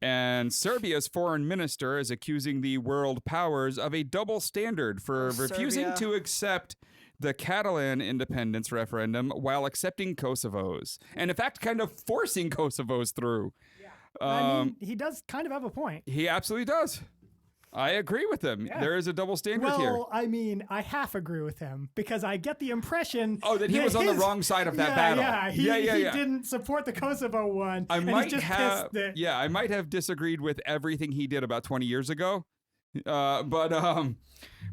And Serbia's foreign minister is accusing the world powers of a double standard for refusing to accept the Catalan independence referendum while accepting Kosovo's. And in fact, kind of forcing Kosovo's through. I mean, he does kind of have a point. He absolutely does. I agree with him. Yeah. There is a double standard here. Well, I mean, I half agree with him because I get the impression that he was on the wrong side of that battle. He didn't support the Kosovo one. I might have disagreed with everything he did about 20 years ago. But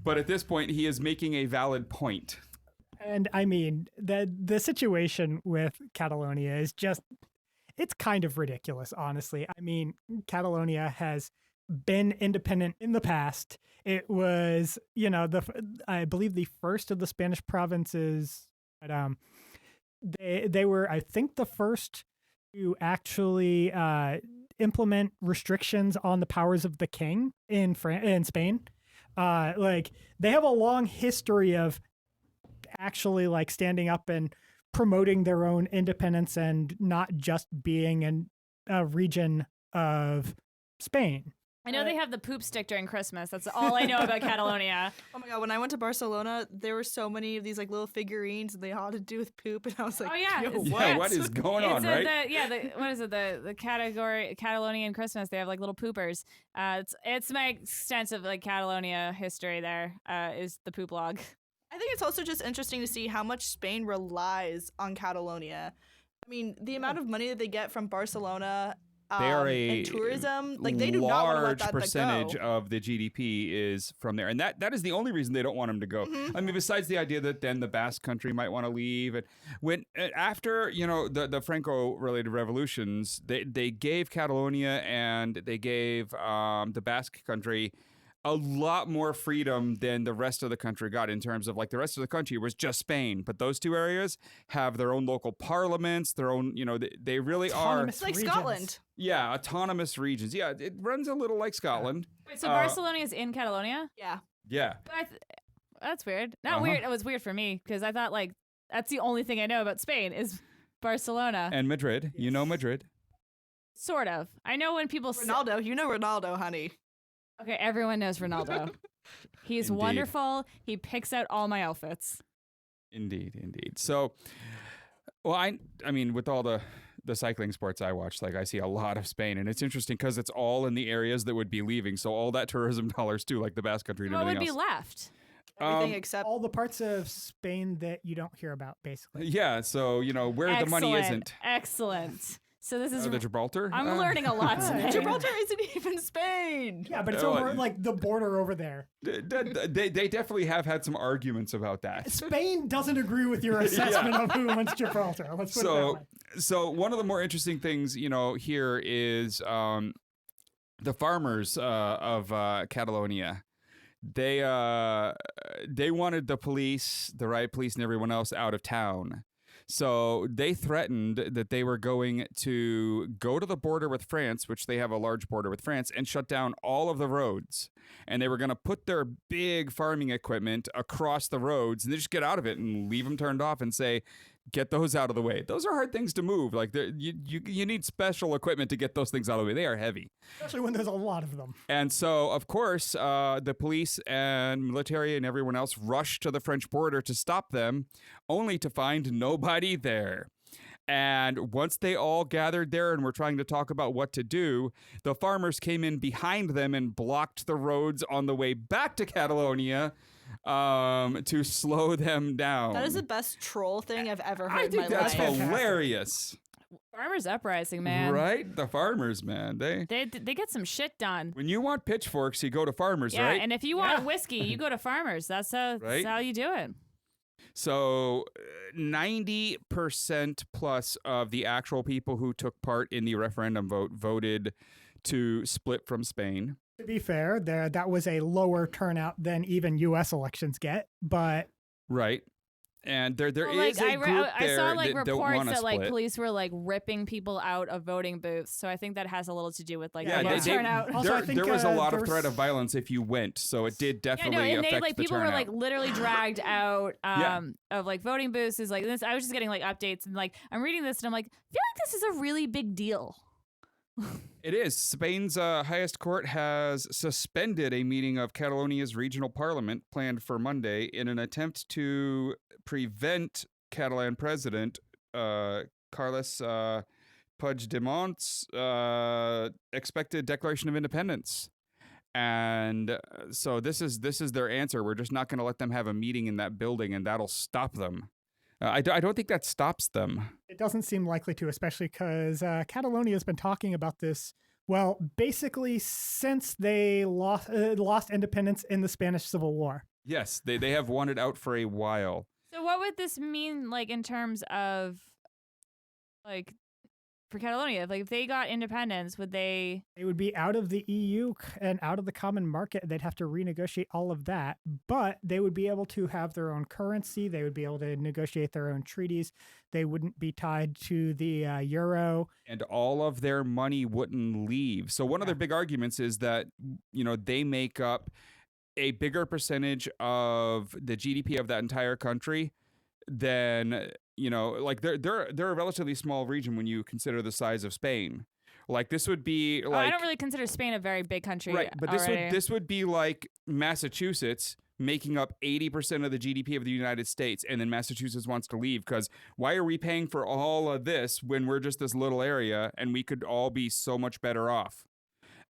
at this point, he is making a valid point. And I mean, the situation with Catalonia is just, it's kind of ridiculous, honestly. I mean, Catalonia has been independent in the past. It was, I believe the first of the Spanish provinces, but they were, I think, the first to actually implement restrictions on the powers of the king in Spain. Like, they have a long history of actually like standing up and promoting their own independence and not just being a region of Spain. I know they have the poop stick during Christmas. That's all I know about Catalonia. Oh my god, when I went to Barcelona, there were so many of these like little figurines and they all had to do with poop, and I was like, oh yeah, what is going on, right? What is it? The category Catalonian Christmas. They have like little poopers. It's my extensive like Catalonia history. There is the poop log. I think it's also just interesting to see how much Spain relies on Catalonia. I mean, the amount of money that they get from Barcelona. They are and tourism, like they do not want to let that percentage go. of the GDP is from there, and that is the only reason they don't want them to go. Mm-hmm. I mean, besides the idea that then the Basque Country might want to leave, and after the Franco-related revolutions, they gave Catalonia and they gave the Basque Country a lot more freedom than the rest of the country got, in terms of like the rest of the country was just Spain, but those two areas have their own local parliaments, their own, they really autonomous are like regions. Scotland. Yeah, autonomous regions. Yeah, it runs a little like Scotland. Wait, so Barcelona is in Catalonia? Yeah. Yeah. That's weird. Not weird. It was weird for me because I thought like that's the only thing I know about Spain is Barcelona and Madrid. Yes. You know Madrid. Sort of. I know when people Ronaldo. You know Ronaldo, honey. Okay, everyone knows Ronaldo. He's Indeed. Wonderful. He picks out all my outfits. Indeed. So, well, I mean, with all the cycling sports I watch, like I see a lot of Spain, and it's interesting because it's all in the areas that would be leaving. So all that tourism dollars too, like the Basque Country and everything else. What would be left? Everything except all the parts of Spain that you don't hear about, basically. Yeah, so where the money isn't. Excellent. So this is the Gibraltar. I'm learning a lot today. Gibraltar isn't even Spain. Yeah, but it's over like the border over there. They definitely have had some arguments about that. Spain doesn't agree with your assessment of who wants Gibraltar. Let's put it that way. So one of the more interesting things, here is the farmers of Catalonia. They wanted the police, the riot police, and everyone else out of town. So they threatened that they were going to go to the border with France, which they have a large border with France, and shut down all of the roads. And they were going to put their big farming equipment across the roads and they just get out of it and leave them turned off and say, get those out of the way. Those are hard things to move. Like you need special equipment to get those things out of the way. They are heavy. Especially when there's a lot of them. And so, of course, the police and military and everyone else rushed to the French border to stop them, only to find nobody there. And once they all gathered there and were trying to talk about what to do, the farmers came in behind them and blocked the roads on the way back to Catalonia to slow them down. That is the best troll thing I've ever heard I in think my that's life. hilarious. Farmers uprising, man. Right? The farmers, man. They get some shit done. When you want pitchforks, you go to farmers, right? Yeah, and if you want whiskey, you go to farmers. That's how you do it. So 90% plus of the actual people who took part in the referendum voted to split from Spain. To be fair, that was a lower turnout than even U.S. elections get, but... Right. And there Well, is a group I there saw like that don't reports want to that like split. police were like ripping people out of voting booths. So I think that has a little to do with like Yeah, the low turnout. Also, I think, there was a lot there of was- threat of violence if you went, so it did definitely and affect they like the people turnout. were like literally dragged out Yeah. of like voting booths. Is like this. I was just getting like updates and like I'm reading this and I'm like, I feel like this is a really big deal. It is. Spain's highest court has suspended a meeting of Catalonia's regional parliament planned for Monday in an attempt to prevent Catalan president Carles Puigdemont's expected declaration of independence. And so this is their answer. We're just not going to let them have a meeting in that building, and that'll stop them. I don't think that stops them. It doesn't seem likely to, especially because Catalonia has been talking about this, well, basically since they lost independence in the Spanish Civil War. Yes, they have wanted out for a while. So what would this mean like in terms of like for Catalonia? Like if they got independence, would they? They would be out of the EU and out of the common market. They'd have to renegotiate all of that, but they would be able to have their own currency. They would be able to negotiate their own treaties. They wouldn't be tied to the euro. And all of their money wouldn't leave. So one of their big arguments is that, they make up a bigger percentage of the GDP of that entire country than, like they're a relatively small region when you consider the size of Spain. Like this would be like I don't really consider Spain a very big country. right, but already. this would be like Massachusetts making up 80% of the GDP of the United States, and then Massachusetts wants to leave because why are we paying for all of this when we're just this little area and we could all be so much better off?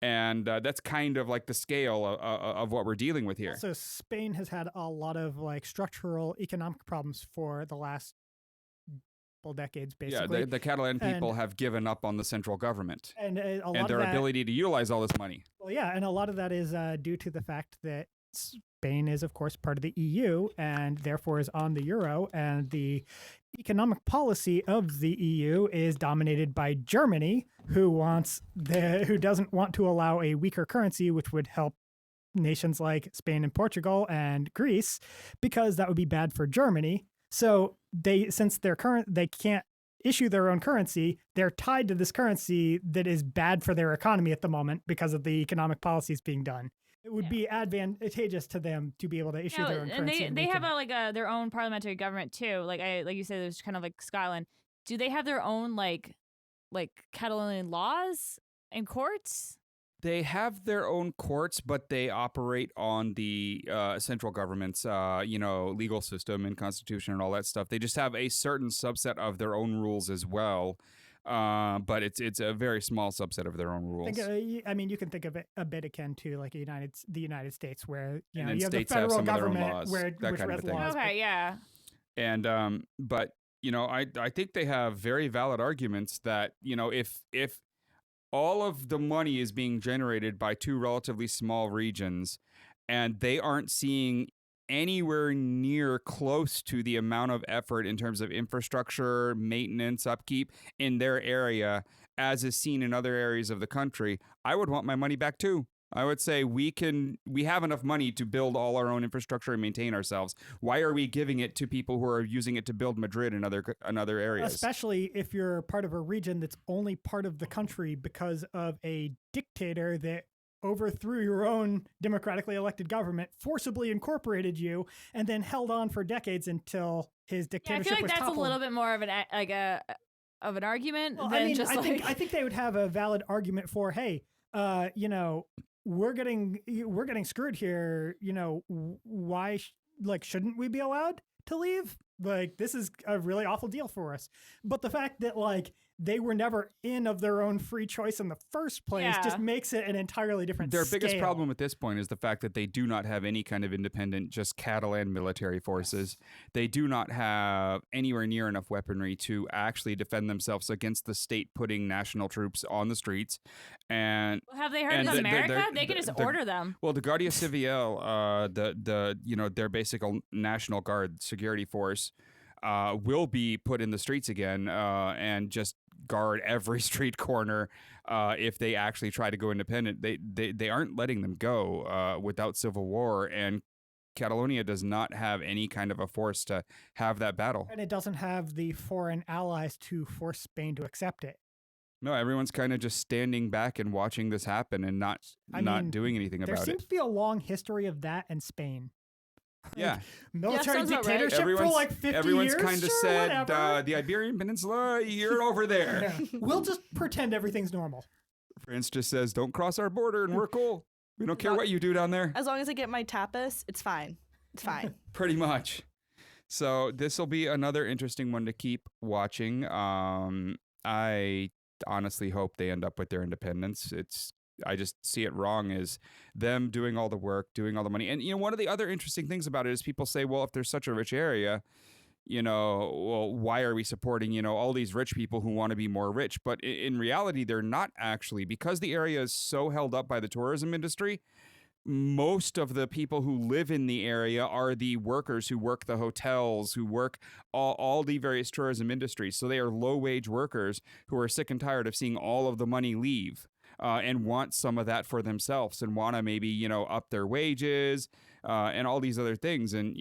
And that's kind of like the scale of what we're dealing with here. So Spain has had a lot of like structural economic problems for the last couple decades, basically. Yeah, the Catalan people have given up on the central government and their ability to utilize all this money. Well, yeah, and a lot of that is due to the fact that Spain is, of course, part of the EU and therefore is on the euro, and the economic policy of the EU is dominated by Germany, who doesn't want to allow a weaker currency, which would help nations like Spain and Portugal and Greece, because that would be bad for Germany. So they can't issue their own currency, they're tied to this currency that is bad for their economy at the moment because of the economic policies being done. It would be advantageous to them to be able to issue their own currency. And they have their own parliamentary government too. Like you said, there's kind of like Scotland. Do they have their own like Catalonian laws and courts? They have their own courts, but they operate on the central government's, legal system and constitution and all that stuff. They just have a certain subset of their own rules as well. But it's a very small subset of their own rules. You can think of it a bit akin to like the United States, where you have the states federal have some government of their own laws, which kind has of thing. laws. Okay, yeah. And but I think they have very valid arguments that if all of the money is being generated by two relatively small regions, and they aren't seeing anywhere near close to the amount of effort in terms of infrastructure, maintenance, upkeep in their area as is seen in other areas of the country, I would want my money back too. I would say we have enough money to build all our own infrastructure and maintain ourselves. Why are we giving it to people who are using it to build Madrid and other areas? Especially if you're part of a region that's only part of the country because of a dictator that overthrew your own democratically elected government, forcibly incorporated you, and then held on for decades until his dictatorship I feel like that's toppled. a little bit more of an argument than I think they would have a valid argument for, hey, we're getting screwed here. Why shouldn't we be allowed to leave? Like, this is a really awful deal for us. But the fact that they were never in of their own free choice in the first place just makes it an entirely different Their scale. biggest problem at this point is the fact that they do not have any kind of independent, just Catalan military forces. They do not have anywhere near enough weaponry to actually defend themselves against the state putting national troops on the streets. And have they heard of America? They can just order them. Well, the Guardia Civil, their basic National Guard security force, will be put in the streets again and just guard every street corner if they actually try to go independent. They aren't letting them go without civil war, and Catalonia does not have any kind of a force to have that battle. And it doesn't have the foreign allies to force Spain to accept it. No, everyone's kind of just standing back and watching this happen and not doing anything about it. There seems to be a long history of that in Spain. Yeah. Military sounds about right. dictatorship for like 50 everyone's years. kind of sure, said, whatever. the Iberian Peninsula, you're over there. Yeah. We'll just pretend everything's normal. France just says, don't cross our border and we're cool. We don't care what you do down there. As long as I get my tapas, it's fine. It's fine. Pretty much. So this will be another interesting one to keep watching. I honestly hope they end up with their independence. I just see it wrong as them doing all the work, doing all the money. And, one of the other interesting things about it is people say, well, if there's such a rich area, well, why are we supporting, all these rich people who want to be more rich? But in reality, they're not actually, because the area is so held up by the tourism industry. Most of the people who live in the area are the workers who work the hotels, who work all the various tourism industries. So they are low-wage workers who are sick and tired of seeing all of the money leave. And want some of that for themselves and want to maybe, up their wages and all these other things. And,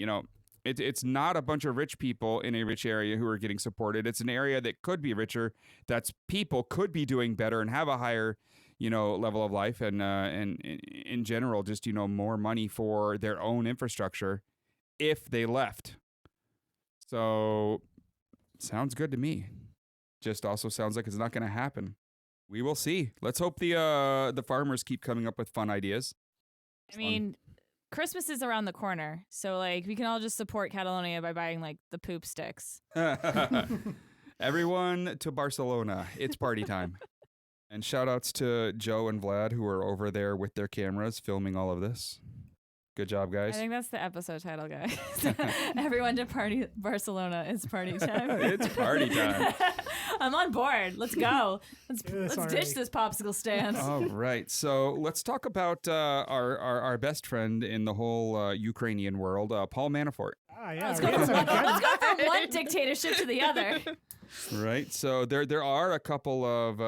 it's not a bunch of rich people in a rich area who are getting supported. It's an area that could be richer, that's people could be doing better and have a higher, level of life and in general, just, more money for their own infrastructure if they left. So sounds good to me. Just also sounds like it's not going to happen. We will see. Let's hope the farmers keep coming up with fun ideas. I mean, Christmas is around the corner, so we can all just support Catalonia by buying the poop sticks. Everyone to Barcelona. It's party time. And shout outs to Joe and Vlad who are over there with their cameras filming all of this. Good job, guys. I think that's the episode title, guys. Everyone to party Barcelona. It's party time. It's party time. I'm on board. Let's go. Let's ditch this popsicle stand. All right. So let's talk about our best friend in the whole Ukrainian world, Paul Manafort. Yeah, let's go from one dictatorship to the other. Right. So there are a couple of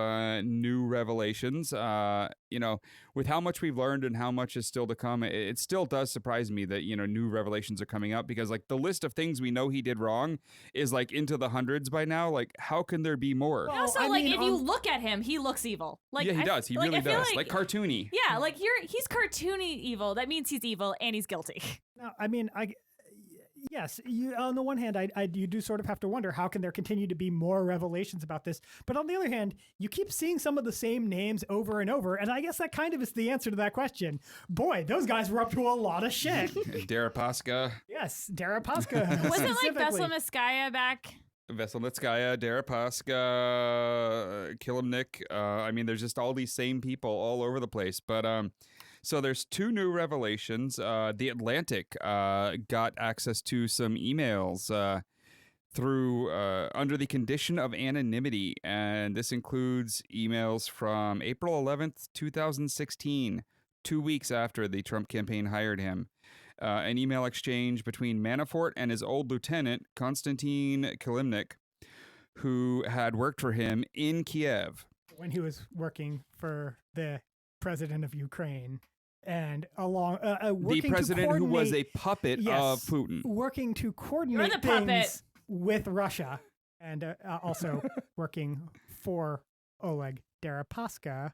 new revelations. With how much we've learned and how much is still to come, it still does surprise me that, new revelations are coming up because the list of things we know he did wrong is into the hundreds by now. How can there be more? Well, also, if you look at him, he looks evil. Yeah, he does. He really does. Cartoony. Yeah, he's cartoony evil. That means he's evil and he's guilty. No, yes, on the one hand, you do sort of have to wonder how can there continue to be more revelations about this. But on the other hand, you keep seeing some of the same names over and over. And I guess that kind of is the answer to that question. Boy, those guys were up to a lot of shit. Deripaska. Yes, Deripaska. Was it Veselnitskaya back? Veselnitskaya, Deripaska, Kilimnik. There's just all these same people all over the place. But so there's two new revelations. The Atlantic got access to some emails through under the condition of anonymity, and this includes emails from April 11th, 2016, 2 weeks after the Trump campaign hired him. An email exchange between Manafort and his old lieutenant, Konstantin Kilimnik, who had worked for him in Kiev. When he was working for the president of Ukraine. And along the president who was a puppet of Putin, working to coordinate things with Russia, and also working for Oleg Deripaska,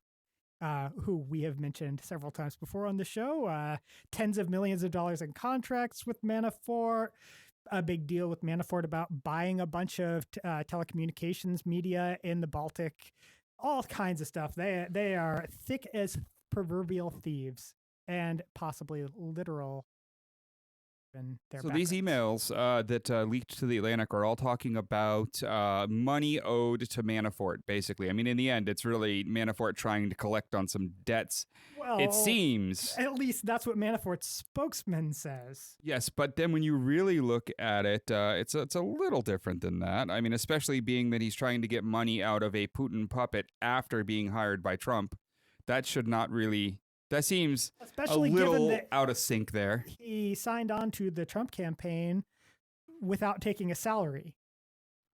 who we have mentioned several times before on the show. Tens of millions of dollars in contracts with Manafort. A big deal with Manafort about buying a bunch of telecommunications media in the Baltic. All kinds of stuff. They are thick as proverbial thieves and possibly literal. So these emails that leaked to the Atlantic are all talking about money owed to Manafort, basically. In the end, it's really Manafort trying to collect on some debts. Well, it seems. At least that's what Manafort's spokesman says. Yes, but then when you really look at it, it's a little different than that. Especially being that he's trying to get money out of a Putin puppet after being hired by Trump. That should not really... That seems especially a little out of sync there. He signed on to the Trump campaign without taking a salary.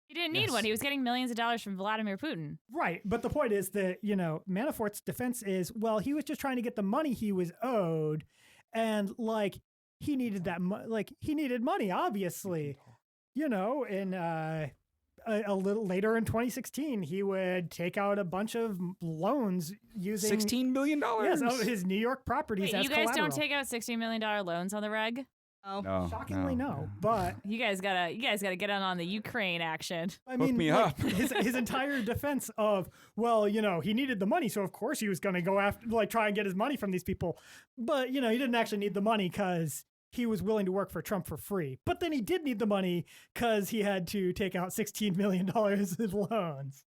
He didn't need one. He was getting millions of dollars from Vladimir Putin. Right. But the point is that, Manafort's defense is, well, he was just trying to get the money he was owed. And he needed he needed money, obviously. And a little later in 2016, he would take out a bunch of loans using $16 million. Yes, his New York properties. Wait, as you guys collateral. don't take out $16 million loans on the reg? Oh. No, Shockingly, no. But You guys gotta get on the Ukraine action. I mean, me up. his entire defense of, well, he needed the money, so of course he was going to go after, try and get his money from these people. But he didn't actually need the money because he was willing to work for Trump for free. But then he did need the money because he had to take out $16 million in loans.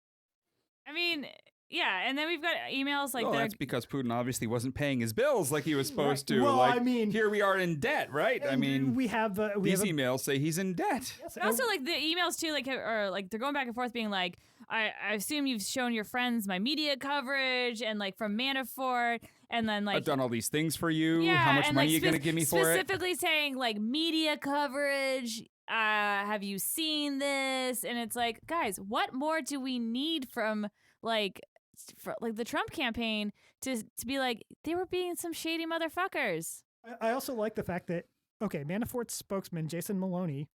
I mean, yeah, and then we've got emails like that's because Putin obviously wasn't paying his bills like he was supposed to. Well, like, I mean, here we are in debt, right? I mean, we have these emails say he's in debt. Yes, But also, like the emails too, they're going back and forth, being like, I assume you've shown your friends my media coverage, and like from Manafort, and then like I've done all these things for you. yeah, How much and, money like, are you going to give me for it? Specifically saying like media coverage. Have you seen this? And it's like, guys, what more do we need from the Trump campaign to be like, they were being some shady motherfuckers? I also like the fact that, Manafort's spokesman, Jason Maloney,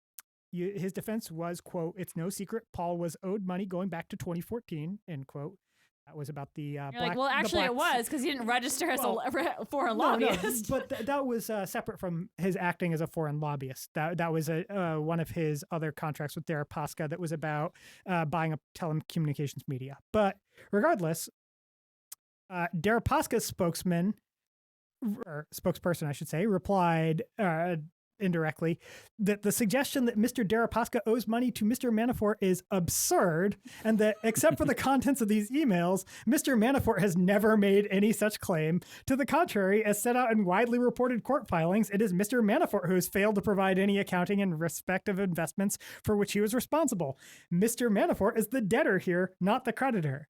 his defense was, quote, "It's no secret Paul was owed money going back to 2014, end quote. That was about the You're like, well, actually it was because he didn't register as a foreign lobbyist. No, but that was separate from his acting as a foreign lobbyist. That was one of his other contracts with Deripaska that was about buying up telecommunications media. But regardless, Deripaska's spokesperson, I should say, replied indirectly that the suggestion that Mr. Deripaska owes money to Mr. Manafort is absurd, and that except for the contents of these emails, Mr. Manafort has never made any such claim. To the contrary, as set out in widely reported court filings, it is Mr. Manafort who has failed to provide any accounting in respect of investments for which he was responsible. Mr. Manafort is the debtor here, not the creditor.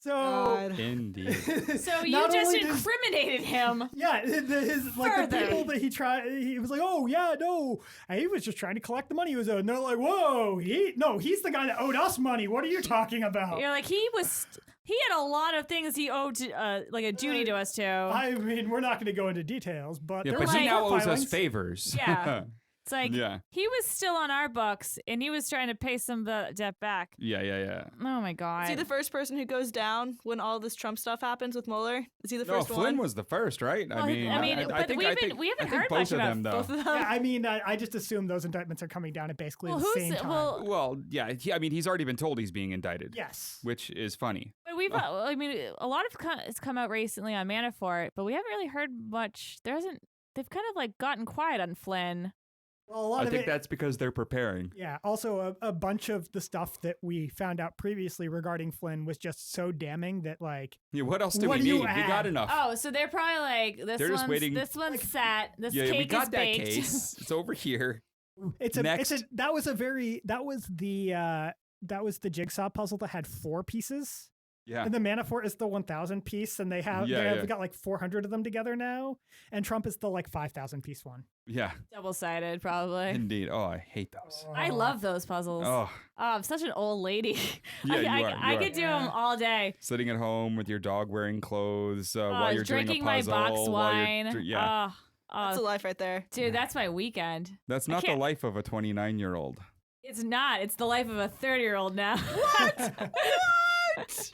So, Indeed. So you just incriminated him. Yeah, the people that he was like, oh yeah, no, he was just trying to collect the money he was owed. And they're like, whoa, he's the guy that owed us money. What are you talking about? You're like, he had a lot of things he owed to, like a duty to us too. I mean, we're not going to go into details, but but he now owes us favors. Yeah. It's like, he was still on our books, and he was trying to pay some of the debt back. Yeah. Oh, my God. Is he the first person who goes down when all this Trump stuff happens with Mueller? Is he the first one? No, Flynn was the first, right? Well, we haven't heard much about both of them. Yeah, I mean, I just assume those indictments are coming down at basically the same time. Well, yeah, he's already been told he's being indicted. Yes. Which is funny. But a lot of it's come out recently on Manafort, but we haven't really heard much. They've kind of like gotten quiet on Flynn. Well, I think that's because they're preparing. Yeah. Also, a bunch of the stuff that we found out previously regarding Flynn was just so damning that, like, what else do we need? We got enough. Oh, so they're probably like, this one's set. This cake we got is baked. That case. It's over here. That was the jigsaw puzzle that had 4 pieces. Yeah. And the Manafort is the 1,000 piece, and they've got like 400 of them together now. And Trump is the like 5,000 piece one. Yeah. Double-sided, probably. Indeed. Oh, I hate those. I love those puzzles. Oh. I'm such an old lady. Yeah, I could do them all day. Sitting at home with your dog wearing clothes while you're drinking doing a puzzle. my box wine. That's a life right there. Dude, that's my weekend. That's not the life of a 29-year-old. It's not. It's the life of a 30-year-old now. What?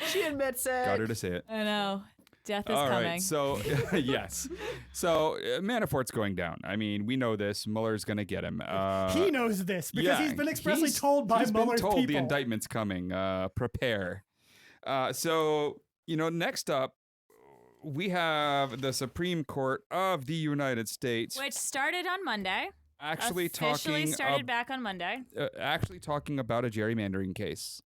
She admits it. Got her to say it. I know. Death is coming. All right, so yes. So Manafort's going down. I mean, we know this. Mueller's going to get him. He knows this because he's been expressly told by Mueller's people. He's been told the indictment's coming. Prepare. So, next up, we have the Supreme Court of the United States. Which started on Monday. Officially started back on Monday. Actually talking about a gerrymandering case.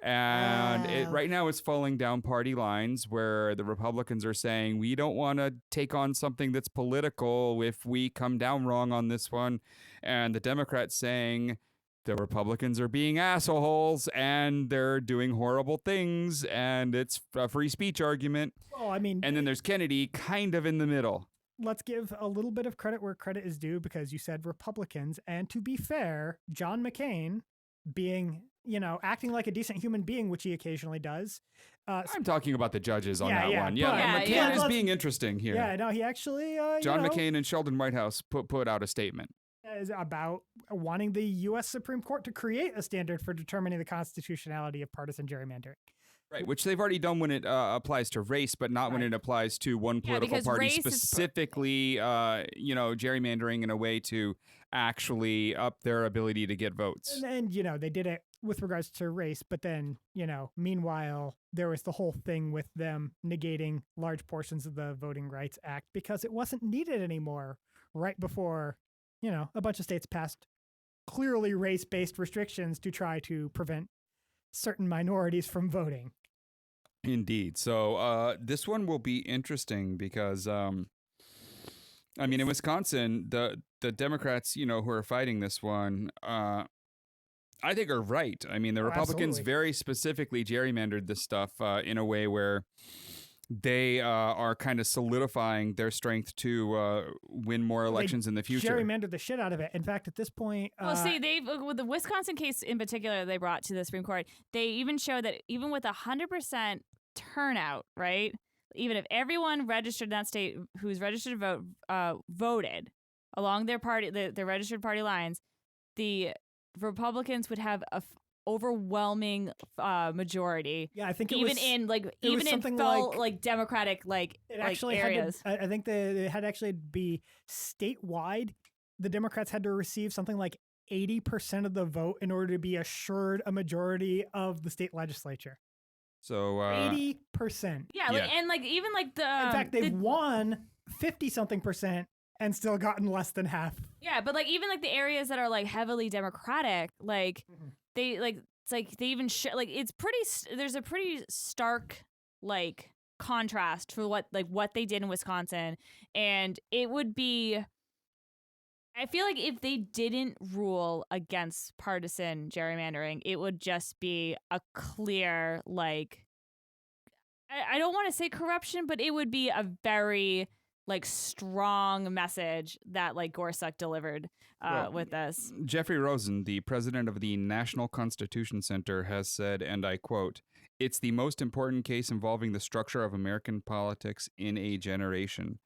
And right now it's falling down party lines where the Republicans are saying, we don't want to take on something that's political if we come down wrong on this one. And the Democrats saying the Republicans are being assholes and they're doing horrible things and it's a free speech argument. Well, I mean, and then there's Kennedy kind of in the middle. Let's give a little bit of credit where credit is due because you said Republicans. And to be fair, John McCain being, acting like a decent human being, which he occasionally does. I'm talking about the judges on that one. Yeah, McCain is being interesting here. Yeah, no, he actually, John McCain and Sheldon Whitehouse put out a statement. Is about wanting the U.S. Supreme Court to create a standard for determining the constitutionality of partisan gerrymandering. Right, which they've already done when it applies to race, but not when it applies to one political party specifically, gerrymandering in a way to actually up their ability to get votes. And they did it with regards to race, but then, meanwhile, there was the whole thing with them negating large portions of the Voting Rights Act because it wasn't needed anymore right before, a bunch of states passed clearly race-based restrictions to try to prevent certain minorities from voting. Indeed. So this one will be interesting because, in Wisconsin, the Democrats, who are fighting this one, I think are right. I mean, the Republicans very specifically gerrymandered this stuff in a way where they are kind of solidifying their strength to win more elections in the future. Gerrymandered the shit out of it. In fact, at this point... they've with the Wisconsin case in particular they brought to the Supreme Court, they even show that even with 100% turnout, right? Even if everyone registered in that state who's registered to vote voted along their party, their registered party lines, the Republicans would have a overwhelming majority. Yeah, I think even it felt like Democratic areas. I think it had actually be statewide. The Democrats had to receive something like 80% of the vote in order to be assured a majority of the state legislature. So 80%. Yeah, even the in fact they've won 50-something% and still gotten less than half. Yeah, but even the areas that are heavily Democratic, they it's they even it's pretty. There's a pretty stark contrast for what they did in Wisconsin, and it would be. I feel like if they didn't rule against partisan gerrymandering, it would just be a clear I don't want to say corruption, but it would be a very strong message that Gorsuch delivered with this. Jeffrey Rosen, the president of the National Constitution Center, has said, and I quote, "It's the most important case involving the structure of American politics in a generation."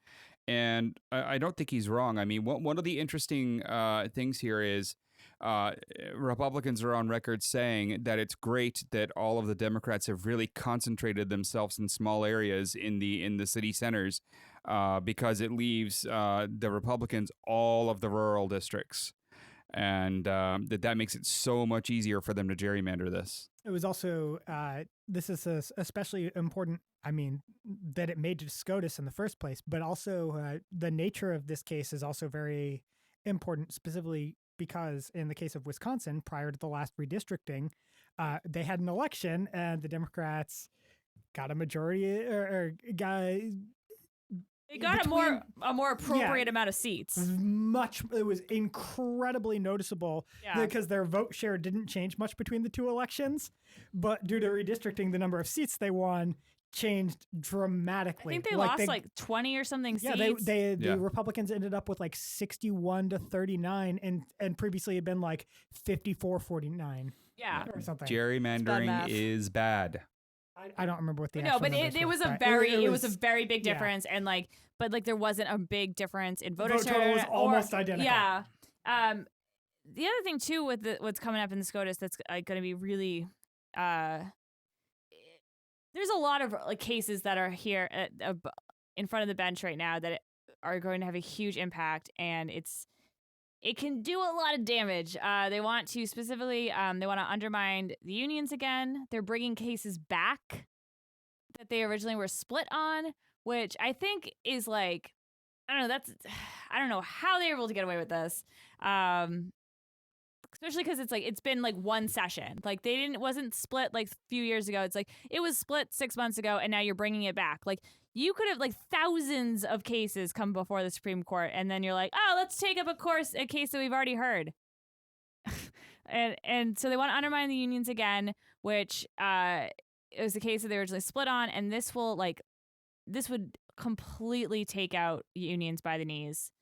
And I don't think he's wrong. I mean, one of the interesting things here is Republicans are on record saying that it's great that all of the Democrats have really concentrated themselves in small areas in the city centers because it leaves the Republicans all of the rural districts. And that makes it so much easier for them to gerrymander this. It was also, this is especially important, that it made to SCOTUS in the first place, but also the nature of this case is also very important, specifically because in the case of Wisconsin, prior to the last redistricting, they had an election and the Democrats got a majority They got a more appropriate amount of seats. It was incredibly noticeable because their vote share didn't change much between the two elections, but due to redistricting, the number of seats they won changed dramatically. I think they lost 20 or something seats. Yeah, the Republicans ended up with 61 to 39, and previously had been 54-49. Yeah, or something. Gerrymandering is bad. I don't remember what the but it was a very big difference, and but there wasn't a big difference in voter total was almost identical. Yeah. The other thing too with what's coming up in the SCOTUS that's going to be really there's a lot of cases that are here in front of the bench right now that are going to have a huge impact, and it can do a lot of damage. They want to specifically, they want to undermine the unions again. They're bringing cases back that they originally were split on, which I think is I don't know how they were able to get away with this. Especially because it's been one session. It wasn't split a few years ago. It's it was split 6 months ago, and now you're bringing it back. You could have thousands of cases come before the Supreme Court, and then you're let's take up a case that we've already heard. and so they want to undermine the unions again, which it was the case that they originally split on, and this would completely take out unions by the knees.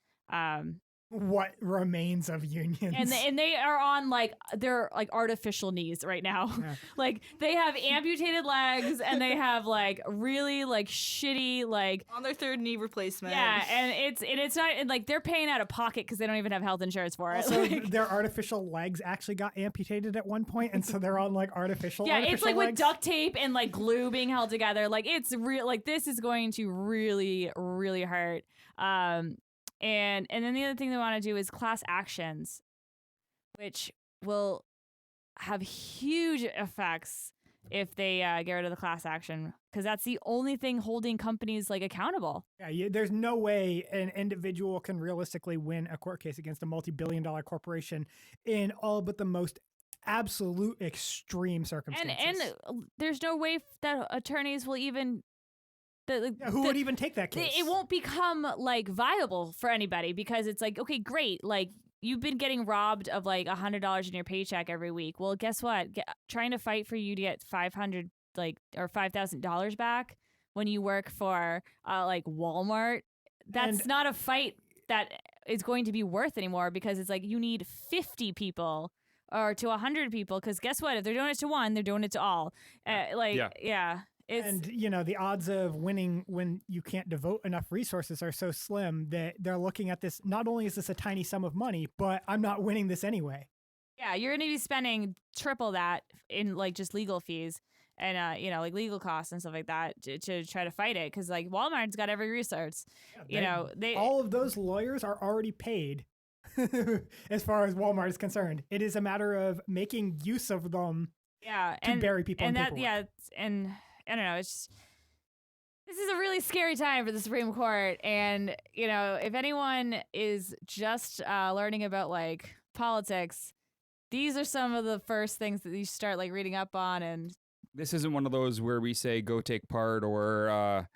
what remains of unions. And they are on like they're like artificial knees right now. Yeah. Like they have amputated legs and they have like really like shitty like on their third knee replacement. Yeah, and it's not and, like they're paying out of pocket because they don't even have health insurance for it. Also, like, their artificial legs actually got amputated at one point, and so they're on like artificial. Yeah, artificial it's like legs. with duct tape and like glue being held together. Like it's real. Like this is going to really hurt. And then the other thing they want to do is class actions, which will have huge effects if they get rid of the class action, because that's the only thing holding companies like accountable. Yeah, there's no way an individual can realistically win a court case against a multi-billion-dollar corporation in all but the most absolute extreme circumstances. And there's no way that attorneys will even. Who would even take that case? It won't become like viable for anybody because it's like, okay, great. Like you've been getting robbed of like $100 in your paycheck every week. Well, guess what? Trying to fight for you to get $500 or $5,000 back when you work for like Walmart. That's not a fight that is going to be worth anymore because it's like you need 50 people or to 100 people. Because guess what? If they're doing it to one, they're doing it to all. Yeah. And, the odds of winning when you can't devote enough resources are so slim that they're looking at this. Not only is this a tiny sum of money, but I'm not winning this anyway. Yeah, you're going to be spending triple that in like just legal fees and, like legal costs and stuff like that to try to fight it. Because like Walmart's got every resource. They all of those lawyers are already paid as far as Walmart is concerned. It is a matter of making use of them to bury people in paperwork. I don't know. This is a really scary time for the Supreme Court. And, if anyone is just learning about like politics, these are some of the first things that you start like reading up on. And this isn't one of those where we say go take part or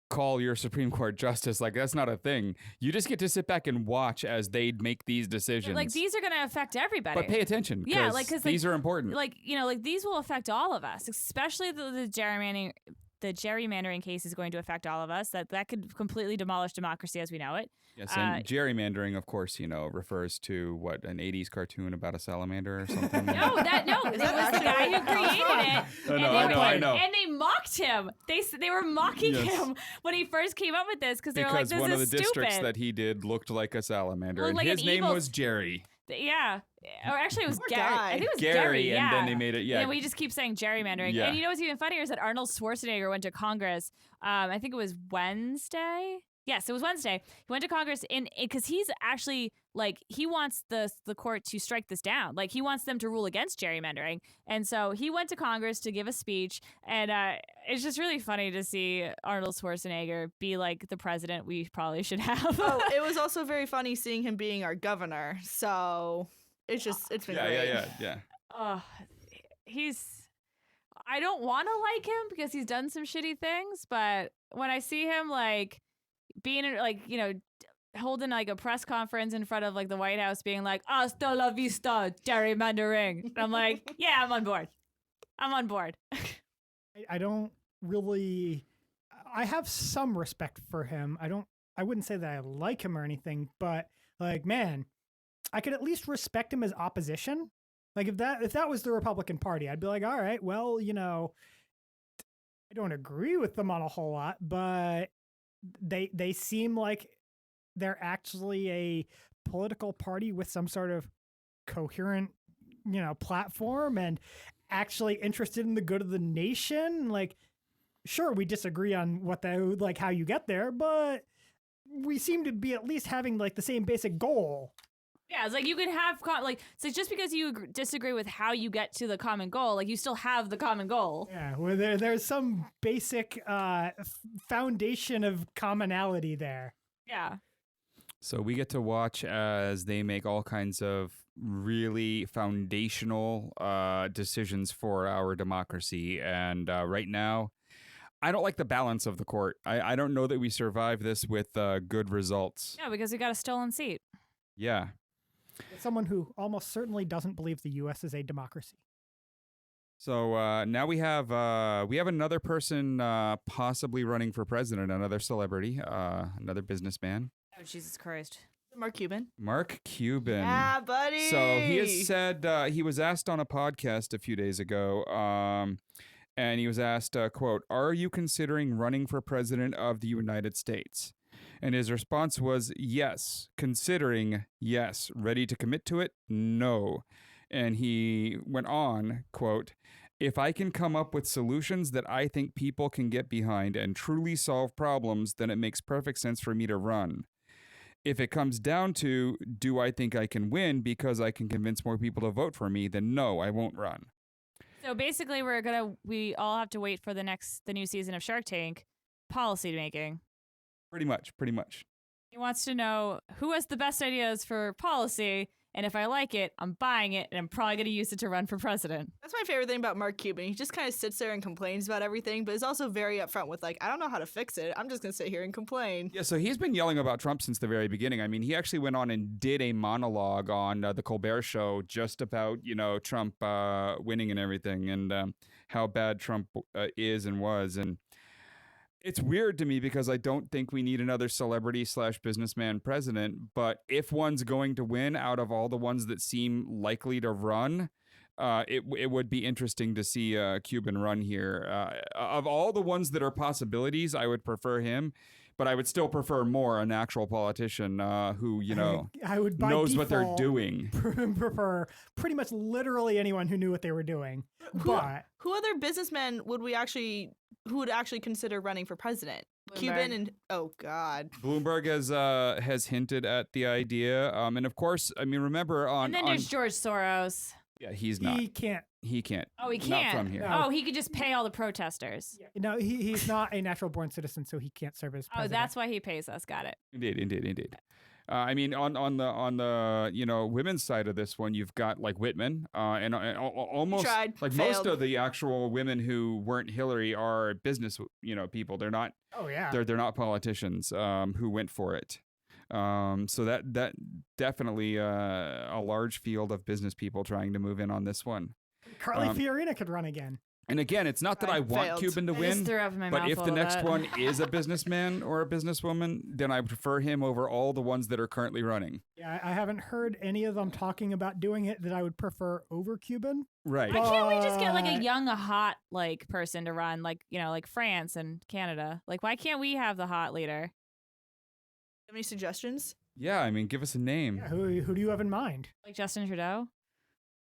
call your Supreme Court justice. Like that's not a thing. You just get to sit back and watch as they make these decisions. Like these are going to affect everybody. But pay attention. Yeah, because these are important. Like these will affect all of us, especially the gerrymandering. The gerrymandering case is going to affect all of us. That could completely demolish democracy as we know it. Yes, and gerrymandering, of course, refers to what, an 80s cartoon about a salamander or something? It was the guy who created it. I know. And they mocked him. They were mocking him when he first came up with this because they were like, this is stupid. Because one of the districts that he did looked like a salamander, and his name was Jerry. Yeah. Or actually, it was Gary. I think it was Gary, yeah. And then they made it, Yeah, we just keep saying gerrymandering. Yeah. And what's even funnier is that Arnold Schwarzenegger went to Congress, I think it was Wednesday. Yes, it was Wednesday. He went to Congress because he's actually he wants the court to strike this down. Like he wants them to rule against gerrymandering. And so he went to Congress to give a speech. And it's just really funny to see Arnold Schwarzenegger be like the president we probably should have. It was also very funny seeing him being our governor. So it's been great. Yeah. I don't want to like him because he's done some shitty things. But when I see him being holding like a press conference in front of like the White House being like hasta la vista gerrymandering, and I'm like, yeah, I'm on board. I don't really, I have some respect for him. I wouldn't say that I like him or anything, but like, man, I could at least respect him as opposition. Like if that was the Republican Party, I'd be like, all right, well, I don't agree with them on a whole lot, but they seem like they're actually a political party with some sort of coherent, platform and actually interested in the good of the nation. Like, sure, we disagree on how you get there, but we seem to be at least having like the same basic goal. Yeah, it's like you can have so just because you disagree with how you get to the common goal, like you still have the common goal. Yeah, where there's some basic foundation of commonality there. Yeah. So we get to watch as they make all kinds of really foundational decisions for our democracy. And right now, I don't like the balance of the court. I don't know that we survive this with good results. No, because we got a stolen seat. Yeah. Someone who almost certainly doesn't believe the U.S. is a democracy. So now we have another person possibly running for president, another celebrity, another businessman. Oh, Jesus Christ. Mark Cuban. Mark Cuban. Yeah, buddy. So he has said he was asked on a podcast a few days ago, and he was asked, quote, "Are you considering running for president of the United States?" And his response was, "Yes. Considering, yes. Ready to commit to it? No." And he went on, quote, "If I can come up with solutions that I think people can get behind and truly solve problems, then it makes perfect sense for me to run. If it comes down to, do I think I can win because I can convince more people to vote for me, then no, I won't run." So basically, we all have to wait for the new season of Shark Tank policy making. Pretty much. He wants to know who has the best ideas for policy, and if I like it, I'm buying it, and I'm probably going to use it to run for president. That's my favorite thing about Mark Cuban. He just kind of sits there and complains about everything, but is also very upfront with like, I don't know how to fix it. I'm just going to sit here and complain. Yeah, so he's been yelling about Trump since the very beginning. I mean, he actually went on and did a monologue on the Colbert Show just about, Trump winning and everything, and how bad Trump is and was. And it's weird to me because I don't think we need another celebrity/businessman president. But if one's going to win out of all the ones that seem likely to run, it would be interesting to see Cuban run here. Of all the ones that are possibilities, I would prefer him. But I would still prefer more an actual politician who, I would by knows what they're default doing. Prefer pretty much literally anyone who knew what they were doing. Who other businessmen who would actually consider running for president? Bloomberg. Cuban and God. Bloomberg has hinted at the idea, and of course, I mean, remember and then there's George Soros. Yeah, he's not. He can't. He can't. Oh, he Not can't. from here. No. Oh, he could just pay all the protesters. No, he's not a natural born citizen, so he can't serve as president. Oh, that's why he pays us. Got it. Indeed. I mean, on the women's side of this one, you've got like Whitman, and almost Tried, like failed. most of the actual women who weren't Hillary are business people. They're not. Oh yeah. They're not politicians who went for it. So that definitely a large field of business people trying to move in on this one. Carly Fiorina could run again. And again, it's not that I want Failed. Cuban to I just win, threw up in my but mouth if a the little next bit. one is a businessman or a businesswoman, then I prefer him over all the ones that are currently running. Yeah, I haven't heard any of them talking about doing it that I would prefer over Cuban. Right. Why can't we just get like a young, hot person to run, like France and Canada? Like, why can't we have the hot leader? Have any suggestions? Yeah, I mean, give us a name. Yeah, who do you have in mind? Like Justin Trudeau?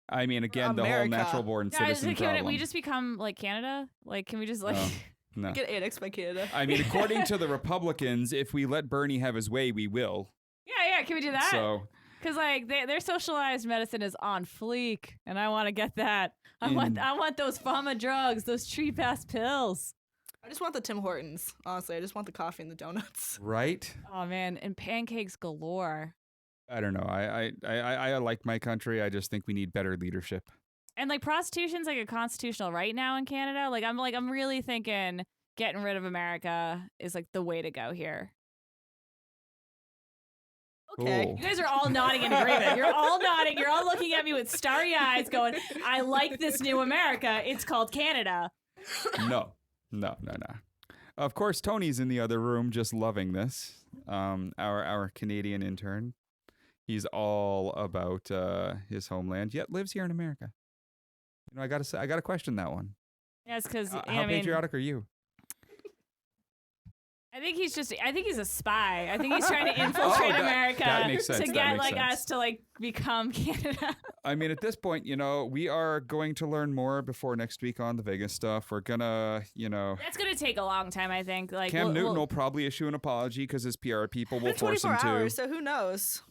I mean, again, the whole America. natural born citizen Can problem. we just become like Canada? Like, can we just like? No. Get annexed by Canada. I mean, according to the Republicans, if we let Bernie have his way, we will. Yeah. Can we do that? So, Because like their socialized medicine is on fleek, and I want to get that. I want those pharma drugs, those cheap ass pills. I just want the Tim Hortons. Honestly, I just want the coffee and the donuts. right? Oh man, and pancakes galore. I don't know. I like my country. I just think we need better leadership. And like prostitution's like a constitutional right now in Canada. I'm really thinking getting rid of America is like the way to go here. Okay. Cool. You guys are all nodding in agreement. You're all nodding. You're all looking at me with starry eyes going, I like this new America. It's called Canada. No. Of course, Tony's in the other room just loving this. Our Canadian intern. He's all about his homeland, yet lives here in America. I gotta question that one. Yeah, it's because How patriotic are you? I think he's a spy. I think he's trying to infiltrate America that makes sense. to That get makes like sense. us to like become Canada. I mean, at this point, we are going to learn more before next week on the Vegas stuff. We're gonna, That's gonna take a long time, I think. Like Cam Newton will probably issue an apology because his PR people will force him 24 to. hours, so who knows?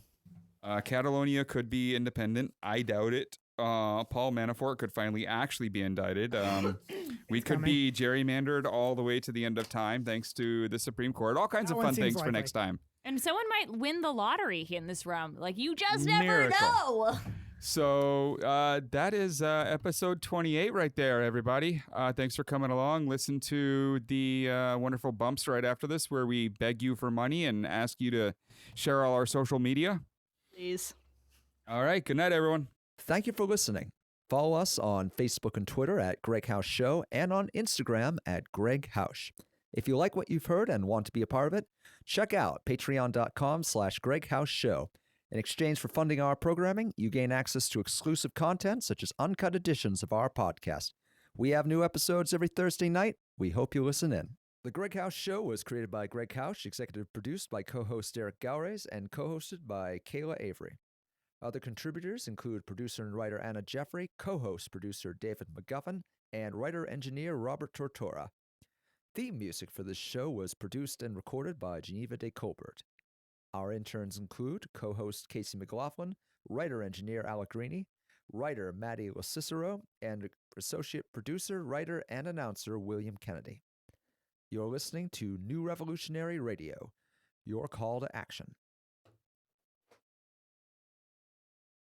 Catalonia could be independent. I doubt it. Paul Manafort could finally actually be indicted. We could be gerrymandered all the way to the end of time thanks to the Supreme Court. All kinds That of one fun seems things for likely. next time. And someone might win the lottery in this room. Like you just never Miracle. know. So that is episode 28 right there, everybody. Thanks for coming along. Listen to the wonderful bumps right after this where we beg you for money and ask you to share all our social media. Please. All right. Good night, everyone. Thank you for listening. Follow us on Facebook and Twitter at GreggHoush Show and on Instagram at GreggHoush. If you like what you've heard and want to be a part of it, check out patreon.com/GreggHoush. In exchange for funding our programming, you gain access to exclusive content such as uncut editions of our podcast. We have new episodes every Thursday night. We hope you listen in. The GreggHoush Show was created by GreggHoush, executive produced by co-host Eric Gowrays, and co-hosted by Kayla Avery. Other contributors include producer and writer Anna Jeffrey, co-host producer David McGuffin, and writer-engineer Robert Tortora. Theme music for this show was produced and recorded by Geneva de Colbert. Our interns include co-host Casey McLaughlin, writer-engineer Alec Greeny, writer Maddy Locicero, and associate producer, writer, and announcer William Kennedy. You're listening to New Revolutionary Radio, your call to action.